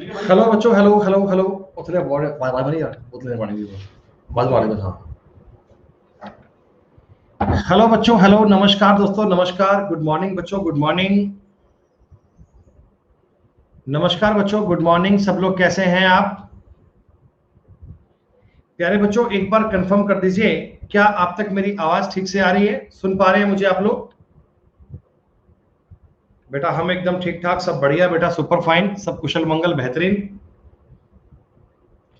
Hello बच्चों, hello hello hello. उतने बात नहीं यार, उतने पानी दी बात मारे बस। हाँ, हेलो बच्चों, हेलो, नमस्कार दोस्तों, नमस्कार, गुड मॉर्निंग बच्चों, गुड मॉर्निंग। नमस्कार बच्चों, गुड मॉर्निंग। सब लोग कैसे हैं आप? प्यारे बच्चों, एक बार कंफर्म कर दीजिए, क्या आप तक मेरी आवाज ठीक से आ रही है? सुन पा रहे हैं मुझे आप लोग? बेटा हम एकदम ठीक ठाक, सब बढ़िया बेटा, सुपर फाइन, सब कुशल मंगल, बेहतरीन,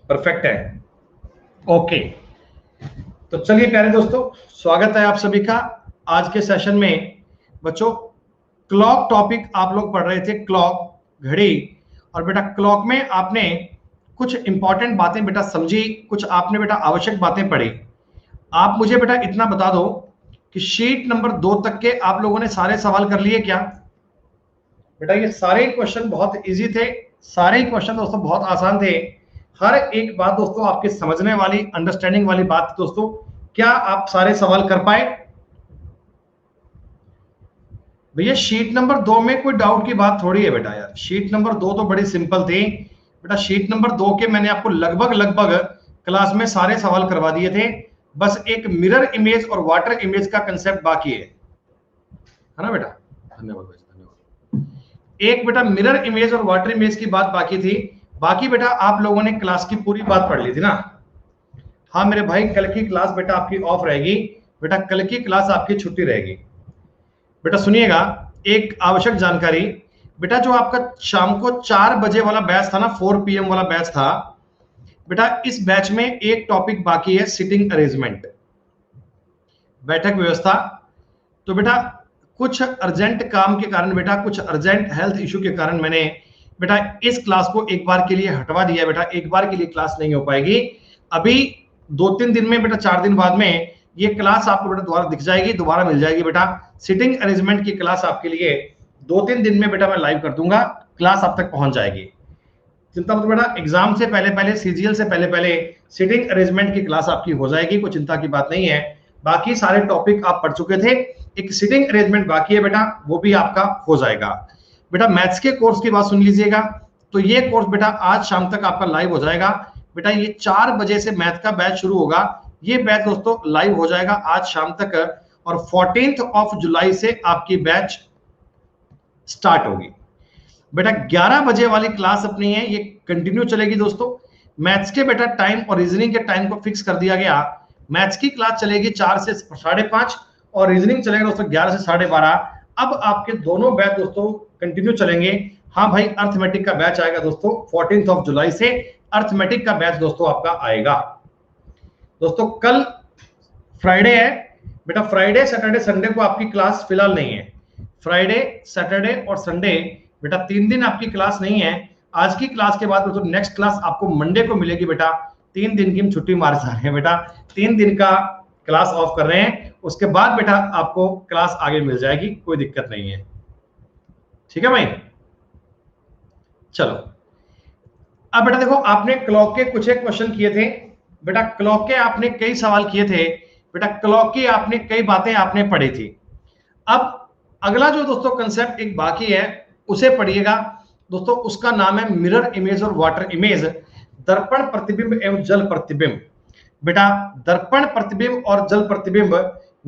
परफेक्ट है। ओके, तो चलिए प्यारे दोस्तों, स्वागत है आप सभी का आज के सेशन में। बच्चों, क्लॉक टॉपिक आप लोग पढ़ रहे थे, क्लॉक, घड़ी। और बेटा क्लॉक में आपने कुछ इंपॉर्टेंट बातें बेटा समझी, कुछ आपने बेटा आवश्यक बातें पढ़ी। आप मुझे बेटा इतना बता दो कि शीट नंबर 2 तक के आप लोगों ने सारे सवाल कर लिए क्या? बेटा ये सारे क्वेश्चन बहुत इजी थे, सारे क्वेश्चन दोस्तों बहुत आसान थे। हर एक बात दोस्तों आपके समझने वाली, अंडरस्टैंडिंग वाली बात दोस्तों। क्या आप सारे सवाल कर पाए? भैया शीट नंबर 2 में कोई डाउट की बात थोड़ी है बेटा यार, शीट नंबर 2 तो बड़ी सिंपल थी बेटा। शीट नंबर 2 के मैंने आपको लगभग लगभग क्लास में सारे सवाल करवा दिए थे। बस एक मिरर इमेज और वाटर इमेज का कंसेप्ट बाकी है ना बेटा? धन्यवाद भाई, धन्यवाद। एक बेटा मिरर इमेज और वाटर इमेज की बात बाकी थी। बाकी बेटा आप लोगों ने क्लास की पूरी बात पढ़ ली थी ना? हाँ मेरे भाई, कल की क्लास बेटा आपकी ऑफ रहेगी। बेटा कल की क्लास आपकी छुट्टी रहेगी। बेटा सुनिएगा, एक आवश्यक जानकारी। बेटा जो आपका शाम को 4 बजे वाला बैच था ना, 4 PM वाला बैच था बेटा, इस बैच में एक टॉपिक बाकी है, सिटिंग अरेंजमेंट, बैठक व्यवस्था। तो बेटा कुछ अर्जेंट काम के कारण बेटा, कुछ अर्जेंट हेल्थ इश्यू के कारण मैंने बेटा इस क्लास को एक बार के लिए हटवा दिया बेटा। एक बार के लिए क्लास नहीं हो पाएगी अभी। 2-3 दिन में बेटा, 4 दिन बाद में ये क्लास आपको बेटा दोबारा दिख जाएगी, दोबारा मिल जाएगी बेटा। सिटिंग अरेंजमेंट की क्लास आपके लिए 2-3 दिन में बेटा मैं लाइव कर दूंगा, क्लास आप तक पहुंच जाएगी। चिंता मत बेटा, एग्जाम से पहले पहले, सीजीएल से पहले पहले सिटिंग अरेंजमेंट की क्लास आपकी हो जाएगी, कोई चिंता की बात नहीं है। बाकी सारे टॉपिक आप पढ़ चुके थे, एक सिटिंग अरेंजमेंट बाकी है बेटा, वो भी आपका हो जाएगा। बेटा मैथ्स के कोर्स की बात सुन लीजिएगा। तो ये कोर्स बेटा आज शाम तक आपका लाइव हो जाएगा बेटा। ये 4 बजे से मैथ का बैच शुरू होगा। ये बैच दोस्तों लाइव हो जाएगा आज शाम तक, और 14 जुलाई से आपकी बैच स्टार्ट होगी। बेटा 11 बजे वाली क्लास अपनी है, ये कंटिन्यू चलेगी दोस्तों। मैथ्स के बेटा टाइम और रीजनिंग के टाइम को फिक्स कर दिया गया। मैथ्स की क्लास चलेगी 4 से 5:30 और रीजनिंग चलेगा दोस्तों 11 से 12:30। अब आपके दोनों बैच दोस्तों कंटिन्यू चलेंगे। हाँ भाई, अर्थमेटिक का बैच आएगा दोस्तों 14 जुलाई से। अर्थमेटिक का बैच दोस्तों आपका आएगा। दोस्तों कल फ्राइडे है बेटा, फ्राइडे सैटरडे संडे को आपकी क्लास फिलहाल नहीं है। फ्राइडे, सैटरडे और संडे बेटा 3 दिन आपकी क्लास नहीं है। आज की क्लास के बाद तो नेक्स्ट क्लास आपको मंडे को मिलेगी बेटा। 3 दिन की हम छुट्टी मार जा रहे हैं बेटा, 3 दिन का क्लास ऑफ कर रहे हैं। उसके बाद बेटा आपको क्लास आगे मिल जाएगी, कोई दिक्कत नहीं है। ठीक है भाई, चलो। अब बेटा देखो, आपने क्लॉक के कुछ एक क्वेश्चन किए थे बेटा, क्लॉक के आपने कई सवाल किए थे बेटा, क्लॉक की आपने कई बातें आपने पढ़ी थी। अब अगला जो दोस्तों कंसेप्ट एक बाकी है, उसे पढ़िएगा दोस्तों। उसका नाम है मिरर इमेज और वाटर इमेज, दर्पण प्रतिबिंब एवं जल प्रतिबिंब। बेटा दर्पण प्रतिबिंब और जल प्रतिबिंब,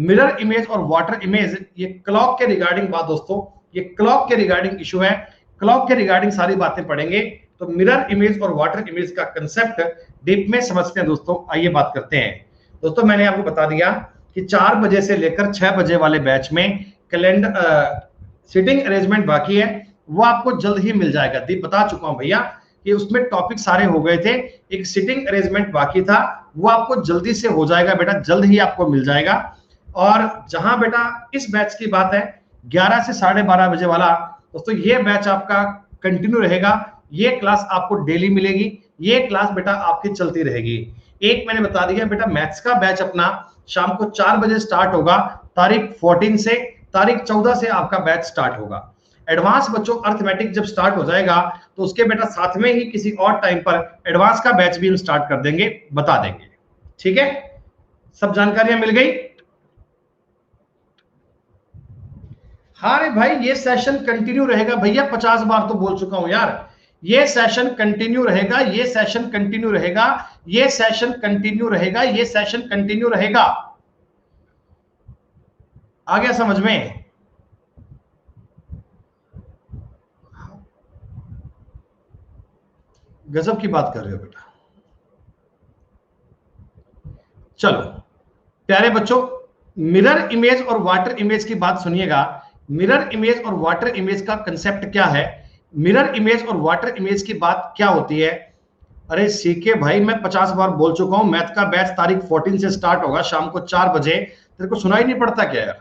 मिरर इमेज और वाटर इमेज, ये क्लॉक के रिगार्डिंग बात दोस्तों, ये क्लॉक के रिगार्डिंग इशू है। क्लॉक के रिगार्डिंग सारी बातें पढ़ेंगे। तो मिरर इमेज और वाटर इमेज का कंसेप्ट डीप में समझते हैं दोस्तों। आइए बात करते हैं दोस्तों। मैंने आपको बता दिया कि 4 बजे से लेकर 6 बजे वाले बैच में कैलेंडर सिटिंग अरेंजमेंट बाकी है, वो आपको जल्द ही मिल जाएगा। दीप बता चुका हूं भैया कि उसमें टॉपिक सारे हो गए थे, एक सिटिंग अरेंजमेंट बाकी था, वो आपको जल्दी से हो जाएगा बेटा, जल्द ही आपको मिल जाएगा। और जहां बेटा इस बैच की बात है 11 से 12:30 बजे वाला दोस्तों, ये बैच आपका कंटिन्यू रहेगा। ये क्लास आपको डेली मिलेगी, ये क्लास बेटा आपकी चलती रहेगी। एक मैंने बता दिया बेटा, मैथ्स का बैच अपना शाम को 4 बजे स्टार्ट होगा, तारीख 14 से, तारीख 14 से आपका बैच स्टार्ट होगा। एडवांस बच्चों अर्थमेटिक जब स्टार्ट हो जाएगा तो उसके बेटा साथ में ही किसी और टाइम पर एडवांस का बैच भी हम स्टार्ट कर देंगे, बता देंगे। ठीक है, सब जानकारियां मिल गई? हाँ रे भाई, ये सेशन कंटिन्यू रहेगा भैया, 50 बार तो बोल चुका हूं यार। ये सेशन कंटिन्यू रहेगा, ये सेशन कंटिन्यू रहेगा, ये सेशन कंटिन्यू रहेगा, ये सेशन कंटिन्यू रहेगा। आ गया समझ में? गजब की बात कर रहे हो बेटा। चलो प्यारे बच्चों, मिरर इमेज और वाटर इमेज की बात सुनिएगा। मिरर इमेज और वाटर इमेज का कंसेप्ट क्या है? मिरर इमेज और वाटर इमेज की बात क्या होती है? अरे सीके भाई, मैं 50 बार बोल चुका हूं, मैथ का बैच तारीख 14 से स्टार्ट होगा शाम को 4 बजे। तेरे को सुनाई नहीं पड़ता क्या यार?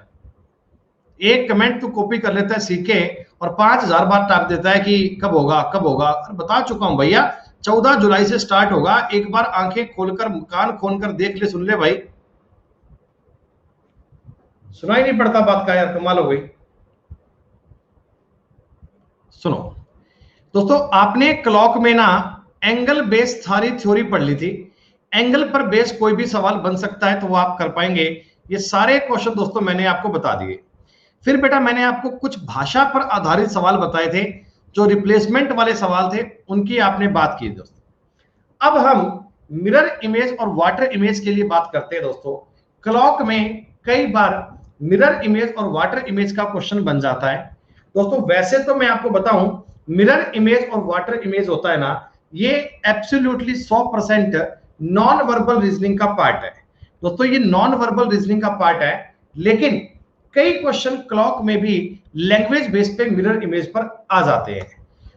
एक कमेंट तू कॉपी कर लेता है सीके और 5000 बार टाप देता है कि कब होगा कब होगा। बता चुका हूं भैया, 14 जुलाई से स्टार्ट होगा। एक बार आंखें खोलकर कान खोलकर देख ले, सुन ले भाई। सुनाई नहीं पड़ता बात का यार, कमाल हो गई। सुनो दोस्तों, आपने क्लॉक में ना एंगल बेस सारी थ्योरी पढ़ ली थी। एंगल पर बेस कोई भी सवाल बन सकता है तो वो आप कर पाएंगे। ये सारे क्वेश्चन दोस्तों मैंने आपको बता दिए। फिर बेटा मैंने आपको कुछ भाषा पर आधारित सवाल बताए थे, जो रिप्लेसमेंट वाले सवाल थे, उनकी आपने बात की दोस्तों। अब हम मिरर इमेज और वाटर इमेज के लिए बात करते हैं दोस्तों। क्लॉक में कई बार मिरर इमेज और वाटर इमेज का क्वेश्चन बन जाता है दोस्तों। वैसे तो मैं आपको बताऊं, मिरर इमेज और वाटर इमेज होता है ना, ये एब्सोल्युटली 100% नॉन वर्बल रीजनिंग का पार्ट है दोस्तों। ये नॉन वर्बल रीजनिंग का पार्ट है, लेकिन कई क्वेश्चन क्लॉक में भी लैंग्वेज बेस पे मिरर इमेज पर आ जाते हैं।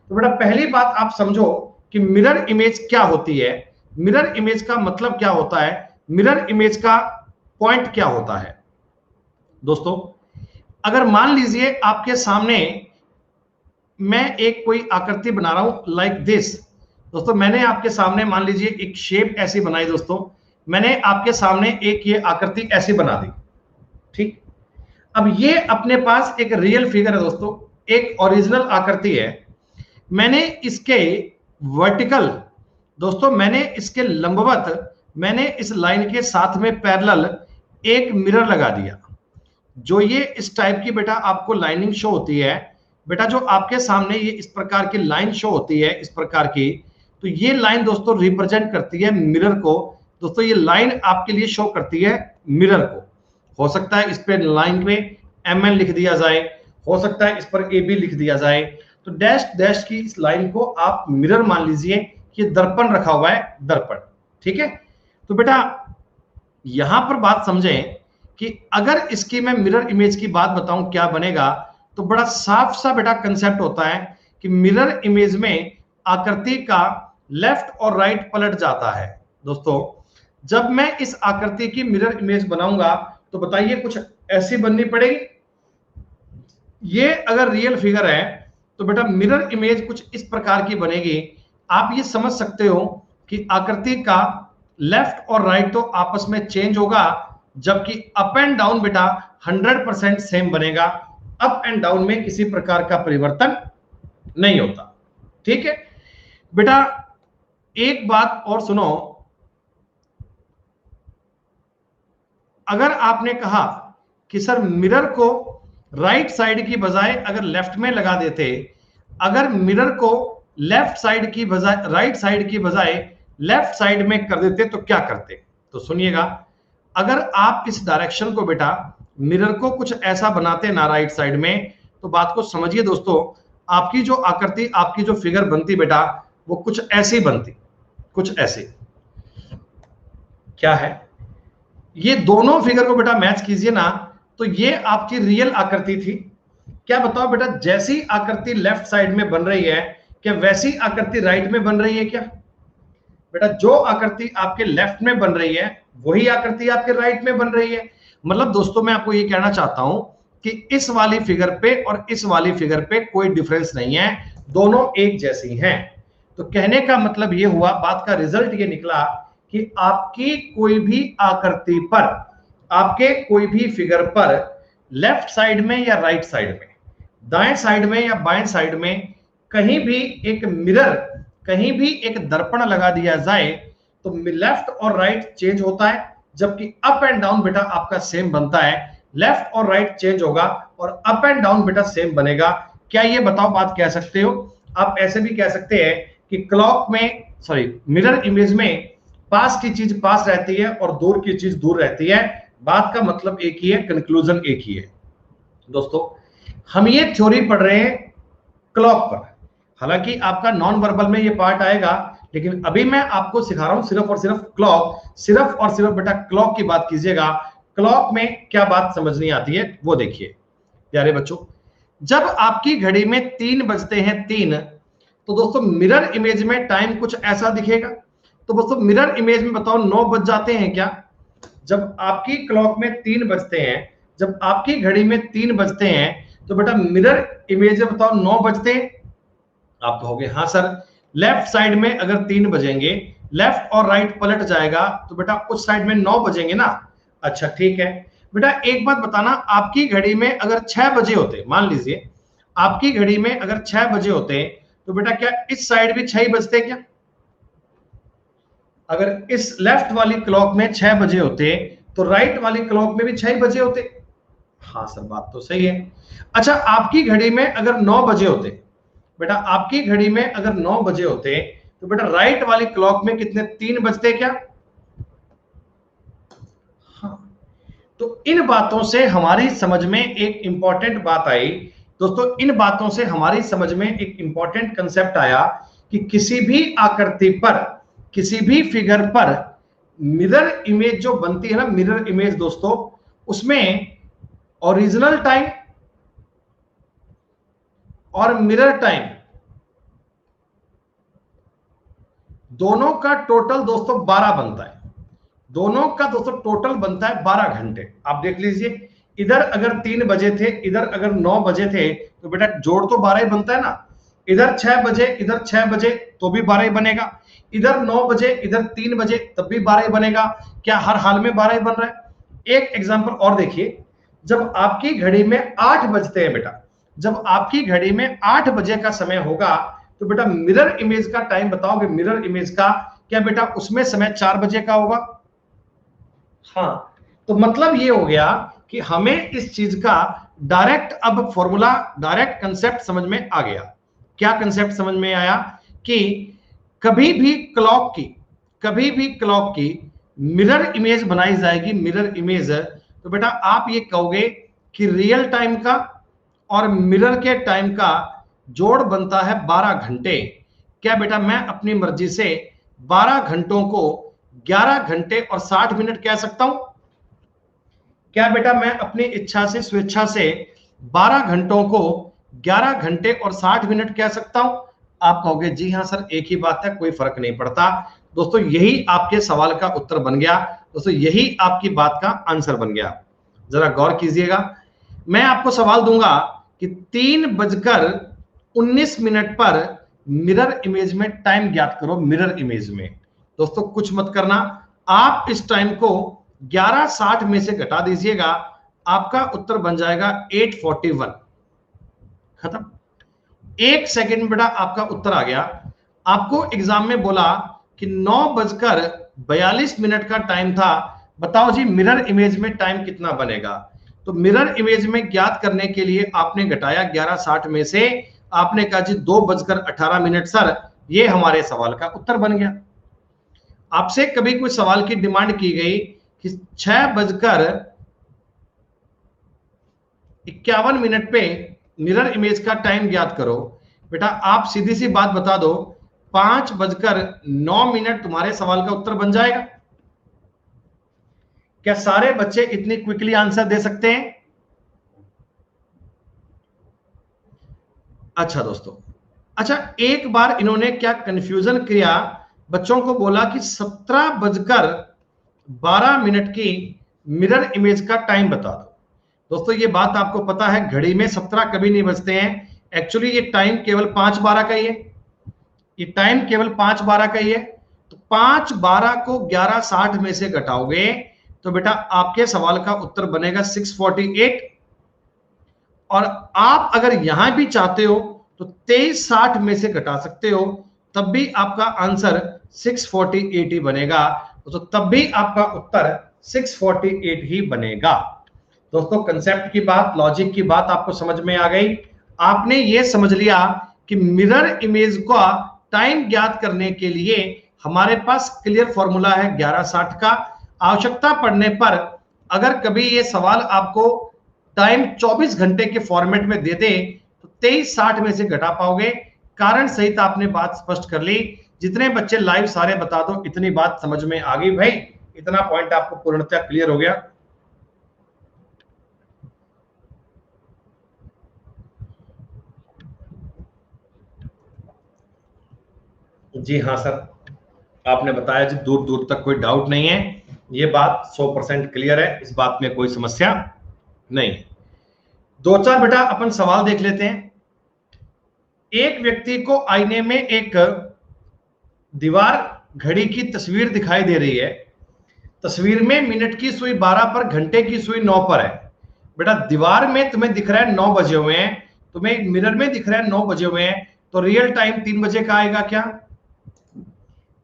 तो बेटा पहली बात आप समझो कि मिरर इमेज क्या होती है, मिरर इमेज का मतलब क्या होता है, मिरर इमेज का पॉइंट क्या होता है। दोस्तों अगर मान लीजिए आपके सामने मैं एक कोई आकृति बना रहा हूं लाइक दिस। दोस्तों मैंने आपके सामने मान लीजिए एक शेप ऐसी बनाई दोस्तों, मैंने आपके सामने एक ये आकृति ऐसी बना दी, ठीक। अब ये अपने पास एक रियल फिगर है दोस्तों, एक ओरिजिनल आकृति है। मैंने इसके वर्टिकल दोस्तों, मैंने इसके लंबवत, मैंने इस लाइन के साथ में पैरेलल एक मिरर लगा दिया। जो ये इस टाइप की बेटा आपको लाइनिंग शो होती है, बेटा जो आपके सामने ये इस प्रकार की लाइन शो होती है इस प्रकार की, तो ये लाइन दोस्तों रिप्रेजेंट करती है मिरर को। दोस्तों ये लाइन आपके लिए शो करती है मिरर को। हो सकता है इस पे लाइन में MN लिख दिया जाए, हो सकता है इस पर AB लिख दिया जाए। तो डैश डैश की इस लाइन को आप मिरर मान लीजिए कि दर्पण रखा हुआ है, दर्पण, ठीक है। तो बेटा यहां पर बात समझें कि अगर इसकी मैं मिरर इमेज की बात बताऊं क्या बनेगा, तो बड़ा साफ सा बेटा कंसेप्ट होता है कि मिरर इमेज में आकृति का लेफ्ट और राइट पलट जाता है। दोस्तों जब मैं इस आकृति की मिरर इमेज बनाऊंगा तो बताइए कुछ ऐसी बननी पड़ेगी। ये अगर रियल फिगर है तो बेटा मिरर इमेज कुछ इस प्रकार की बनेगी। आप ये समझ सकते हो कि आकृति का लेफ्ट और राइट तो आपस में चेंज होगा, जबकि अप एंड डाउन बेटा 100% सेम बनेगा। अप एंड डाउन में किसी प्रकार का परिवर्तन नहीं होता, ठीक है बेटा। एक बात और सुनो, अगर आपने कहा कि सर मिरर को राइट साइड की बजाय अगर लेफ्ट में लगा देते, अगर मिरर को लेफ्ट साइड की बजाय राइट साइड की बजाय लेफ्ट साइड में कर देते तो क्या करते? तो सुनिएगा, अगर आप इस डायरेक्शन को बेटा मिरर को कुछ ऐसा बनाते ना राइट साइड में, तो बात को समझिए दोस्तों, आपकी जो आकृति, आपकी जो फिगर बनती बेटा, वो कुछ ऐसी बनती, कुछ ऐसी। क्या है ये दोनों फिगर को बेटा मैच कीजिए ना, तो ये आपकी रियल आकृति थी। क्या बताओ बेटा, जैसी आकृति लेफ्ट साइड में बन रही है, क्या वैसी आकृति राइट में बन रही है क्या? बेटा जो आकृति आपके लेफ्ट में बन रही है वही आकृति आपके राइट में बन रही है। मतलब दोस्तों मैं आपको ये कहना चाहता हूं कि इस वाली फिगर पे और इस वाली फिगर पे कोई डिफरेंस नहीं है, दोनों एक जैसी हैं। तो कहने का मतलब ये हुआ, बात का रिजल्ट ये निकला कि आपकी कोई भी आकृति पर, आपके कोई भी फिगर पर लेफ्ट साइड में या राइट साइड में, दाएं साइड में या बाएं साइड में कहीं भी एक मिरर, कहीं भी एक दर्पण लगा दिया जाए तो लेफ्ट और राइट चेंज होता है, जबकि अप एंड डाउन बेटा आपका सेम बनता है। लेफ्ट और राइट चेंज होगा और अप एंड डाउन बेटा सेम बनेगा। क्या ये बताओ बात कह सकते हो? आप ऐसे भी कह सकते हैं कि क्लॉक में मिरर इमेज में पास की चीज पास रहती है और दूर की चीज दूर रहती है। बात का मतलब एक ही है, कंक्लूजन एक ही है। दोस्तों हम ये थ्योरी पढ़ रहे हैं क्लॉक पर, हालांकि आपका नॉन वर्बल में ये पार्ट आएगा, लेकिन अभी मैं आपको सिखा रहा हूं सिर्फ और सिर्फ क्लॉक। सिर्फ और सिर्फ बेटा क्लॉक की बात कीजिएगा। क्लॉक में क्या बात समझनी आती है वो देखिए प्यारे बच्चों। जब आपकी घड़ी में 3 बजते हैं 3, तो दोस्तों मिरर इमेज में टाइम कुछ ऐसा दिखेगा। तो दोस्तों मिरर इमेज में बताओ 9 बज जाते हैं क्या? जब आपकी क्लॉक में 3 बजते हैं, जब आपकी घड़ी में 3 बजते हैं, तो बेटा मिरर इमेज में बताओ 9 बजते हैं। आप कहोगे हाँ सर, लेफ्ट साइड में अगर 3 बजेंगे, लेफ्ट और राइट पलट जाएगा, तो बेटा उस साइड में 9 बजेंगे ना। अच्छा ठीक है बेटा, एक बात बताना, आपकी घड़ी में अगर 6 बजे होते, मान लीजिए आपकी घड़ी में अगर 6 बजे होते, तो बेटा क्या इस साइड भी 6 ही बजते क्या? अगर इस लेफ्ट वाली क्लॉक में 6 बजे होते, तो राइट वाली क्लॉक में भी 6 बजे होते। हाँ सर बात तो सही है। अच्छा आपकी घड़ी में अगर 9 बजे होते, बेटा आपकी घड़ी में अगर 9 बजे होते, तो बेटा राइट वाली क्लॉक में कितने 3 बजते क्या? हाँ। तो इन बातों से हमारी समझ में एक इंपॉर्टेंट बात आई दोस्तों, इन बातों से हमारी समझ में एक इंपॉर्टेंट कंसेप्ट आया कि किसी भी आकृति पर, किसी भी फिगर पर मिरर इमेज जो बनती है ना, मिरर इमेज दोस्तों, उसमें ओरिजिनल टाइम और मिरर टाइम दोनों का टोटल दोस्तों 12 बनता है। दोनों का दोस्तों टोटल बनता है 12 घंटे। आप देख लीजिए, इधर अगर 3 बजे थे, इधर अगर 9 बजे थे, तो बेटा जोड़ तो 12 ही बनता है ना। इधर 6 बजे, इधर 6 बजे, तो भी 12 ही बनेगा। इधर 9 बजे, इधर 3 बजे, तब भी 12 ही बनेगा। क्या हर हाल में 12 ही बन रहा है? एक एग्जांपल और देखिए, जब आपकी घड़ी में 8 बजते हैं बेटा, जब आपकी घड़ी में 8 बजे का समय होगा, तो बेटा मिरर इमेज का टाइम बताओगे, मिरर इमेज का, क्या बेटा उसमें समय 4 बजे का होगा? हाँ। तो मतलब ये हो गया कि हमें इस चीज का डायरेक्ट अब फॉर्मूला, डायरेक्ट कंसेप्ट समझ में आ गया। क्या कंसेप्ट समझ में आया? कि कभी भी क्लॉक की, कभी भी क्लॉक की मिरर इमेज बनाई जाएगी, मिरर इमेज, तो बेटा आप ये कहोगे कि रियल टाइम का और मिरर के टाइम का जोड़ बनता है 12 घंटे। क्या बेटा मैं अपनी मर्जी से 12 घंटों को 11 घंटे और 60 मिनट कह सकता हूं? क्या बेटा मैं अपनी इच्छा से, स्वेच्छा से 12 घंटों को 11 घंटे और 60 मिनट कह सकता हूं? आप कहोगे जी हाँ सर, एक ही बात है, कोई फर्क नहीं पड़ता। दोस्तों यही आपके सवाल का उत्तर बन गया। दोस्तों यही आपकी बात का आंसर बन गया। जरा गौर कीजिएगा, मैं आपको सवाल दूंगा कि 3:19 पर मिरर इमेज में टाइम ज्ञात करो। मिरर इमेज में दोस्तों कुछ मत करना, आप इस टाइम को 11:60 में से घटा दीजिएगा, आपका उत्तर बन जाएगा 8:41। खत्म। 1 सेकंड बेटा आपका उत्तर आ गया। आपको एग्जाम में बोला कि 9:42 का टाइम था, बताओ जी मिरर इमेज में टाइम कितना बनेगा? तो मिरर इमेज में ज्ञात करने के लिए आपने घटाया 11:60 में से, आपने कहा जी 2:18 सर, ये हमारे सवाल का उत्तर बन गया। आपसे कभी कोई सवाल की डिमांड की गई कि 6:51 पे मिरर इमेज का टाइम ज्ञात करो, बेटा आप सीधी सी बात बता दो, 5:09 तुम्हारे सवाल का उत्तर बन जाएगा। क्या सारे बच्चे इतनी क्विकली आंसर दे सकते हैं? अच्छा दोस्तों, अच्छा एक बार इन्होंने क्या कंफ्यूजन किया, बच्चों को बोला कि 17:12 की मिरर इमेज का टाइम बता दो। दोस्तों ये बात आपको पता है, घड़ी में 17 कभी नहीं बजते हैं। एक्चुअली ये टाइम केवल 5:12 का ही है, ये टाइम केवल 5:12 का ही है। तो 5:12 को 11:60 में से घटाओगे, तो बेटा आपके सवाल का उत्तर बनेगा 6:48। और आप अगर यहां भी चाहते हो तो 23:60 में से घटा सकते हो, तब भी आपका आंसर 6:48 ही बनेगा। तो तब भी आपका उत्तर 6:48 ही बनेगा। दोस्तों कंसेप्ट की बात, लॉजिक की बात आपको समझ में आ गई। आपने ये समझ लिया कि मिरर इमेज का टाइम ज्ञात करने के लिए हमारे पास क्लियर फॉर्मूला है 1160 का। आवश्यकता पड़ने पर अगर कभी ये सवाल आपको टाइम 24 घंटे के फॉर्मेट में दे दे तो 2360 में से घटा पाओगे। कारण सहित आपने बात स्पष्ट कर ली। जितने बच्चे लाइव सारे बता दो, इतनी बात समझ में आ गई भाई, इतना पॉइंट आपको पूर्णतः क्लियर हो गया। जी हाँ सर, आपने बताया जी दूर दूर तक कोई डाउट नहीं है, ये बात 100% क्लियर है, इस बात में कोई समस्या नहीं। दो चार बेटा अपन सवाल देख लेते हैं। एक व्यक्ति को आईने में एक दीवार घड़ी की तस्वीर दिखाई दे रही है। तस्वीर में मिनट की सुई 12 पर, घंटे की सुई 9 पर है। बेटा दीवार में तुम्हें दिख रहा है 9 बजे हुए हैं, तुम्हें मिरर में दिख रहा है 9 बजे हुए हैं, तो रियल टाइम 3 बजे का आएगा क्या?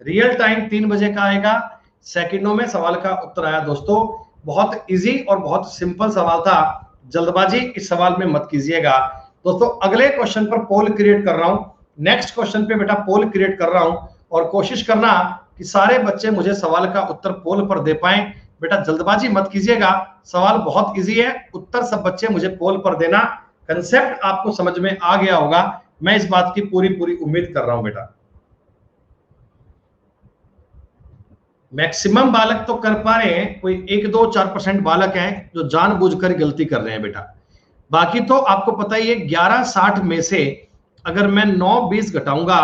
रियल टाइम 3 बजे का आएगा। सेकंडों में सवाल का उत्तर आया दोस्तों। बहुत इजी और बहुत सिंपल सवाल था, जल्दबाजी इस सवाल में मत कीजिएगा दोस्तों। अगले क्वेश्चन पर पोल क्रिएट कर रहा हूं, नेक्स्ट क्वेश्चन पे बेटा पोल क्रिएट कर रहा हूं, और कोशिश करना कि सारे बच्चे मुझे सवाल का उत्तर पोल पर दे पाएं। बेटा जल्दबाजी मत कीजिएगा, सवाल बहुत इजी है, उत्तर सब बच्चे मुझे पोल पर देना। कंसेप्ट आपको समझ में आ गया होगा, मैं इस बात की पूरी पूरी उम्मीद कर रहा हूं बेटा। मैक्सिमम बालक तो कर पा रहे हैं, कोई 1-2-4% बालक हैं जो जानबूझकर गलती कर रहे हैं बेटा। बाकी तो आपको पता ही है 1160 में से अगर मैं 9-20 घटाऊंगा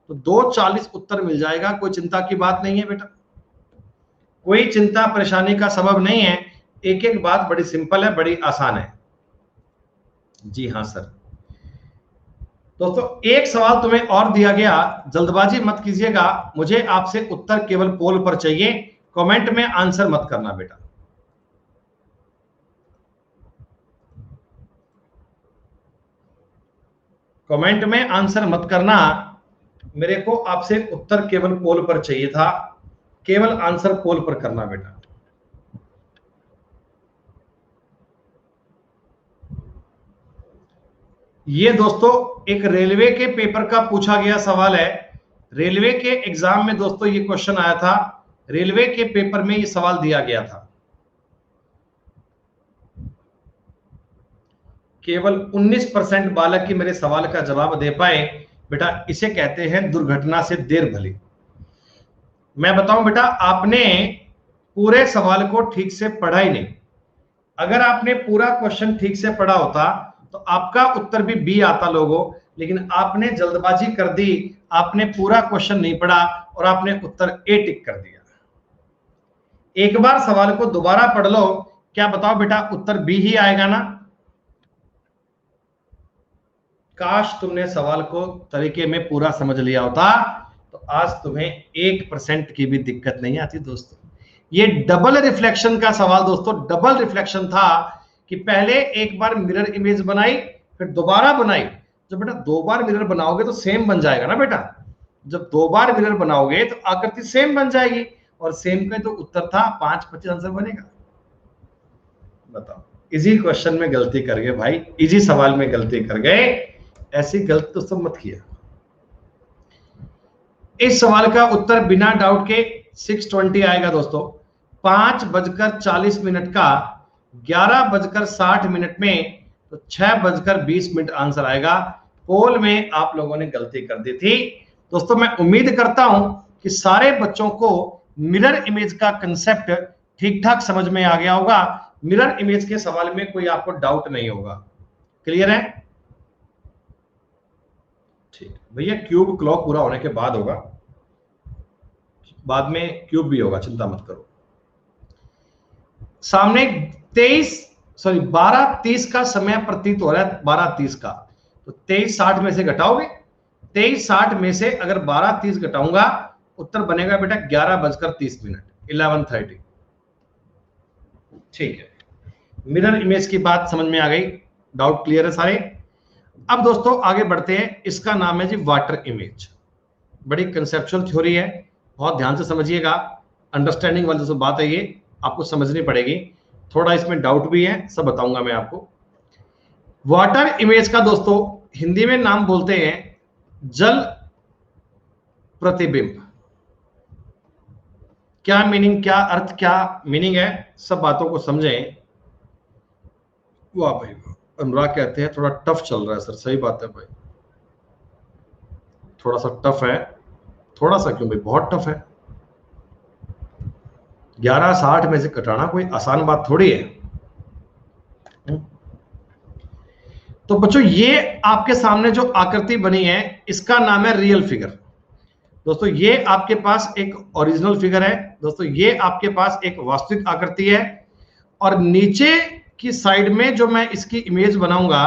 तो 240 उत्तर मिल जाएगा। कोई चिंता की बात नहीं है बेटा, कोई चिंता परेशानी का सबब नहीं है। एक एक बात बड़ी सिंपल है, बड़ी आसान है। जी हाँ सर। दोस्तों एक सवाल तुम्हें और दिया गया, जल्दबाजी मत कीजिएगा, मुझे आपसे उत्तर केवल पोल पर चाहिए, कमेंट में आंसर मत करना बेटा। कमेंट में आंसर मत करना, मेरे को आपसे उत्तर केवल पोल पर चाहिए था, केवल आंसर पोल पर करना बेटा। ये दोस्तों एक रेलवे के पेपर का पूछा गया सवाल है। रेलवे के एग्जाम में दोस्तों ये क्वेश्चन आया था, रेलवे के पेपर में ये सवाल दिया गया था। केवल 19% बालक ही मेरे सवाल का जवाब दे पाए बेटा, इसे कहते हैं दुर्घटना से देर भली। मैं बताऊं बेटा, आपने पूरे सवाल को ठीक से पढ़ा ही नहीं। अगर आपने पूरा क्वेश्चन ठीक से पढ़ा होता तो आपका उत्तर भी बी आता लोगों, लेकिन आपने जल्दबाजी कर दी, आपने पूरा क्वेश्चन नहीं पढ़ा और आपने उत्तर ए टिक कर दिया। एक बार सवाल को दोबारा पढ़ लो, क्या बताओ बेटा उत्तर बी ही आएगा ना? काश तुमने सवाल को तरीके में पूरा समझ लिया होता तो आज तुम्हें 1% की भी दिक्कत नहीं आती दोस्तों। ये डबल रिफ्लेक्शन का सवाल दोस्तों, डबल रिफ्लेक्शन था कि पहले एक बार मिरर इमेज बनाई फिर दोबारा बनाई। जब बेटा दो बार मिरर बनाओगे तो सेम बन जाएगा ना बेटा, जब दो बार मिरर बनाओगे तो आकृति सेम बन जाएगी, और सेम का तो उत्तर था 5-25 आंसर बनेगा। बताओ, इजी क्वेश्चन में गलती कर गए भाई, इजी सवाल में गलती कर गए, ऐसी गलती तो सब मत किया। इस सवाल का उत्तर बिना डाउट के 620 आएगा दोस्तों। 5:40 का 11:60 में तो 6:20 आंसर आएगा। पोल में आप लोगों ने गलती कर दी थी दोस्तों। मैं उम्मीद करता हूं कि सारे बच्चों को मिरर इमेज का कंसेप्ट ठीक ठाक समझ में आ गया होगा। मिरर इमेज के सवाल में कोई आपको डाउट नहीं होगा, क्लियर है? ठीक भैया, क्यूब क्लॉक पूरा होने के बाद होगा, बाद में क्यूब भी होगा, चिंता मत करो। सामने 12:30 का समय प्रतीत हो रहा है, 12:30 का, तो 23:60 में से घटाओगे, 23:60 में से अगर 12:30 घटाऊंगा उत्तर बनेगा बेटा 11:30, 11:30। ठीक है, मिरर इमेज की बात समझ में आ गई, डाउट क्लियर है सारे। अब दोस्तों आगे बढ़ते हैं, इसका नाम है जी वाटर इमेज। बड़ी कंसेप्चुअल थ्योरी है, बहुत ध्यान से समझिएगा, अंडरस्टैंडिंग वाली जो बात है ये आपको समझनी पड़ेगी, थोड़ा इसमें डाउट भी है, सब बताऊंगा मैं आपको। वाटर इमेज का दोस्तों हिंदी में नाम बोलते हैं जल प्रतिबिंब, क्या मीनिंग, क्या अर्थ, क्या मीनिंग है, सब बातों को समझें। वाह भाई वाह, अनुराग कहते हैं थोड़ा टफ चल रहा है सर, सही बात है भाई, थोड़ा सा टफ है। थोड़ा सा क्यों भाई, बहुत टफ है। 1160 में से घटाना कोई आसान बात थोड़ी है। तो बच्चों ये आपके सामने जो आकृति बनी है इसका नाम है रियल फिगर। दोस्तों ये आपके पास एक ओरिजिनल फिगर है। दोस्तों ये आपके पास एक वास्तविक आकृति है, और नीचे की साइड में जो मैं इसकी इमेज बनाऊंगा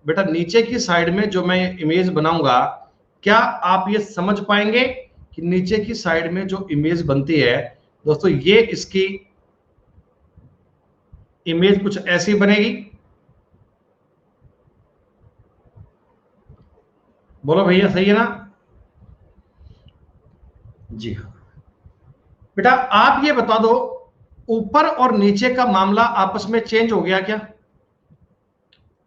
बेटा, नीचे की साइड में जो मैं इमेज बनाऊंगा, क्या आप ये समझ पाएंगे कि नीचे की साइड में जो इमेज बनती है दोस्तों, ये इसकी इमेज कुछ ऐसी बनेगी। बोलो भैया, सही है ना? जी हाँ बेटा, आप ये बता दो, ऊपर और नीचे का मामला आपस में चेंज हो गया क्या?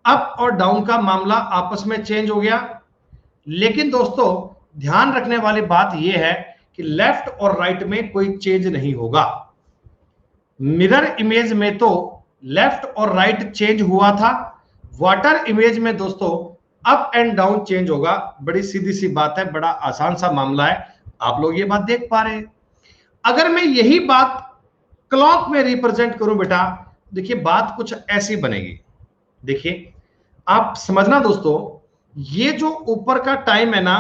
अप और डाउन का मामला आपस में चेंज हो गया। लेकिन दोस्तों ध्यान रखने वाली बात यह है कि लेफ्ट और राइट में कोई चेंज नहीं होगा। मिरर इमेज में तो लेफ्ट और राइट चेंज हुआ था, वाटर इमेज में दोस्तों अप एंड डाउन चेंज होगा। बड़ी सीधी सी बात है, बड़ा आसान सा मामला है, आप लोग ये बात देख पा रहे हैं। अगर मैं यही बात क्लॉक में रिप्रेजेंट करूं बेटा, देखिए बात कुछ ऐसी बनेगी। देखिए आप समझना दोस्तों, ये जो ऊपर का टाइम है ना,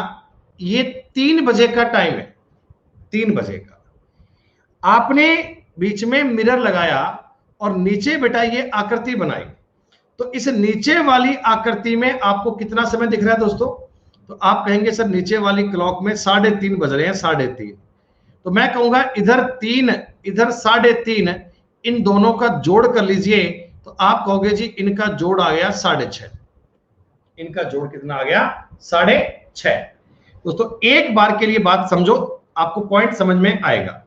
ये 3 बजे का टाइम है, 3 बजे का। आपने बीच में मिरर लगाया और नीचे बेटा ये आकृति बनाई, तो इस नीचे वाली आकृति में आपको कितना समय दिख रहा है दोस्तों? तो आप कहेंगे सर नीचे वाली क्लॉक में 3:30 बज रहे हैं, 3:30। तो मैं कहूंगा इधर 3 इधर 3:30, इन दोनों का जोड़ कर लीजिए, तो आप कहोगे जी इनका जोड़ आ गया 6:30। इनका जोड़ कितना आ गया? 6:30। दोस्तों एक बार के लिए बात समझो, आपको पॉइंट समझ में आएगा।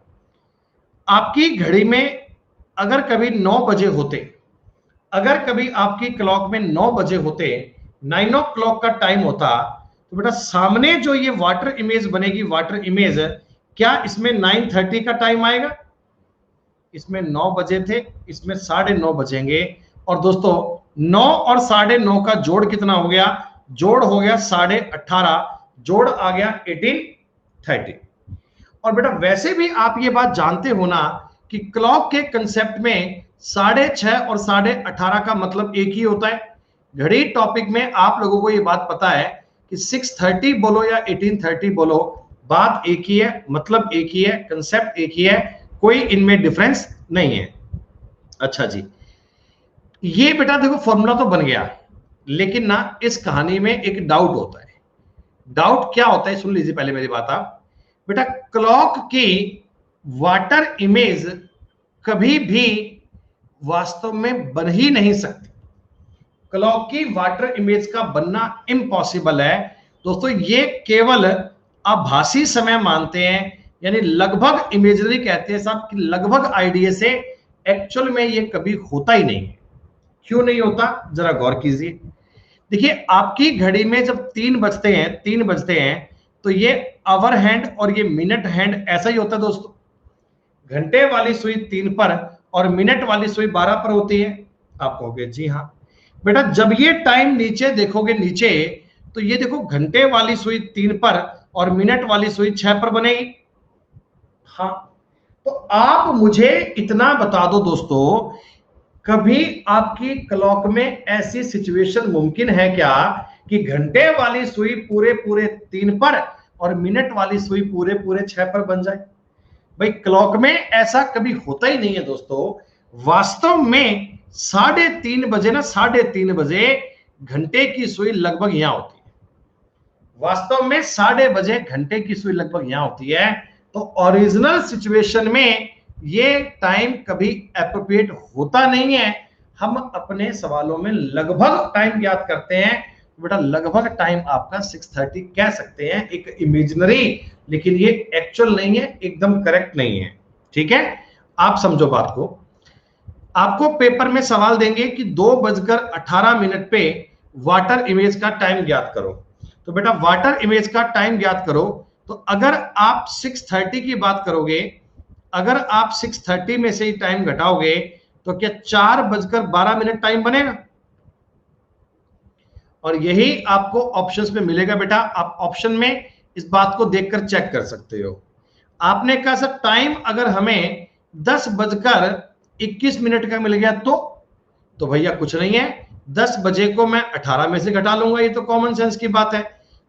आपकी घड़ी में अगर कभी 9 बजे होते, अगर कभी आपकी क्लॉक में 9 बजे होते, 9 o'clock का टाइम होता, तो बेटा सामने जो ये वाटर इमेज बनेगी, वाटर इमेज, क्या इसमें 9:30 का टाइम आएगा? इसमें 9 बजे थे, इसमें 9:30 बजेंगे। और दोस्तों 9 और 9:30 का जोड़ कितना हो गया? जोड़ हो गया 18:30, जोड़ आ गया 18:30। और बेटा वैसे भी आप ये बात जानते हो ना कि क्लॉक के कंसेप्ट में 6:30 और 18:30 का मतलब एक ही होता है। घड़ी टॉपिक में आप लोगों को ये बात पता है कि 6:30 बोलो या 18:30 बोलो, बात एक ही है, मतलब एक ही है, कंसेप्ट एक ही है, कोई इनमें डिफरेंस नहीं है। अच्छा जी, ये बेटा देखो फॉर्मूला तो बन गया, लेकिन ना इस कहानी में एक डाउट होता है। डाउट क्या होता है, सुन लीजिए पहले मेरी बात। आप बेटा क्लॉक की वाटर इमेज कभी भी वास्तव में बन ही नहीं सकती। क्लॉक की वाटर इमेज का बनना इम्पॉसिबल है दोस्तों। ये केवल आभासी समय मानते हैं, यानी लगभग इमेजनरी कहते हैं साहब कि लगभग आइडिया से, एक्चुअल में ये कभी होता ही नहीं है। क्यों नहीं होता, जरा गौर कीजिए। देखिए आपकी घड़ी में जब 3 बजते हैं, 3 बजते हैं, तो ये आवर हैंड और ये मिनट हैंड ऐसा ही होता है दोस्तों। घंटे वाली सुई 3 पर और मिनट वाली सुई 12 पर होती है। आप कहोगे जी हाँ बेटा, जब ये टाइम नीचे देखोगे नीचे, तो ये देखो घंटे वाली सुई 3 पर और मिनट वाली सुई 6 पर बनेगी। हाँ, तो आप मुझे इतना बता दो दोस्तों, कभी आपकी क्लॉक में ऐसी सिचुएशन मुमकिन है क्या कि घंटे वाली सुई पूरे पूरे 3 पर और मिनट वाली सुई पूरे पूरे 6 पर बन जाए? भाई क्लॉक में ऐसा कभी होता ही नहीं है दोस्तों। वास्तव में 3:30 बजे ना, 3:30 बजे घंटे की सुई लगभग यहां होती है। वास्तव में 3:30 बजे घंटे की सुई लगभग यहां होती है। तो ओरिजिनल सिचुएशन में ये टाइम कभी एप्रोप्रिएट होता नहीं है। हम अपने सवालों में लगभग टाइम याद करते हैं, बेटा लगभग टाइम आपका 6:30 कह सकते हैं, एक इमेजिनरी, लेकिन ये एक्चुअल नहीं है, एकदम करेक्ट नहीं है। ठीक है, आप समझो बात को। आपको पेपर में सवाल देंगे कि 2:18 पे वाटर इमेज का टाइम ज्ञात करो, तो बेटा वाटर इमेज का टाइम ज्ञात करो। तो अगर आप 6:30 की बात करोगे, अगर आप 6:30 में से ही टाइम घटाओगे तो क्या 4:12 टाइम बनेगा? और यही आपको ऑप्शंस में मिलेगा बेटा। आप ऑप्शन में इस बात को देखकर चेक कर सकते हो। आपने कहा सर टाइम अगर हमें 10:21 का मिल गया तो भैया कुछ नहीं है, 10 बजे को मैं 18 में से घटा लूंगा, ये तो कॉमन सेंस की बात है।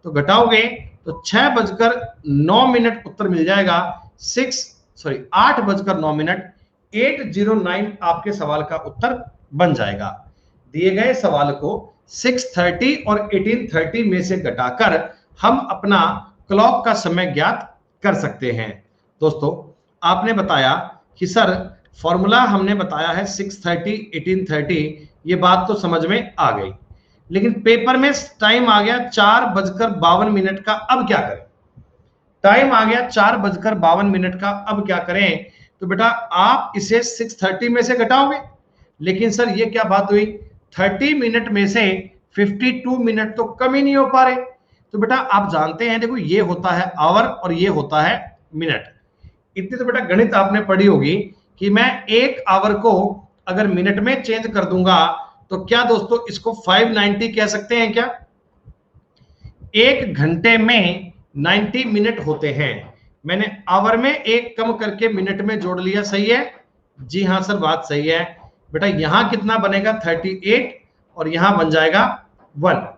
तो घटाओगे तो 6:09 उत्तर मिल जाएगा। 8:09 809 आपके सवाल का उत्तर बन जाएगा। दिए गए सवाल को 6:30 और 18:30 में से घटाकर हम अपना क्लॉक का समय ज्ञात कर सकते हैं। दोस्तों आपने बताया कि सर फॉर्मूला हमने बताया है 6:30 18:30, ये बात तो समझ में आ गई, लेकिन पेपर में टाइम आ गया 4:52 का। अब क्या करें? टाइम आ गया 4:52 का, अब क्या करें? तो बेटा आप इसे 6:30 में से घटाओगे, लेकिन सर ये क्या बात हुई, 30 मिनट में से 52 मिनट तो कम ही नहीं हो पा रहे। तो बेटा आप जानते हैं, देखो ये होता है आवर और ये होता है मिनट। इतनी तो बेटा गणित आपने पढ़ी होगी कि मैं 1 आवर को अगर मिनट में चेंज कर दूंगा तो क्या दोस्तों इसको 590 कह सकते हैं क्या? 1 घंटे में 90 मिनट होते हैं। मैंने आवर में एक कम करके मिनट में जोड़ लिया, सही है? जी हाँ सर बात सही है। बेटा यहां कितना बनेगा 38 और यहां बन जाएगा 1।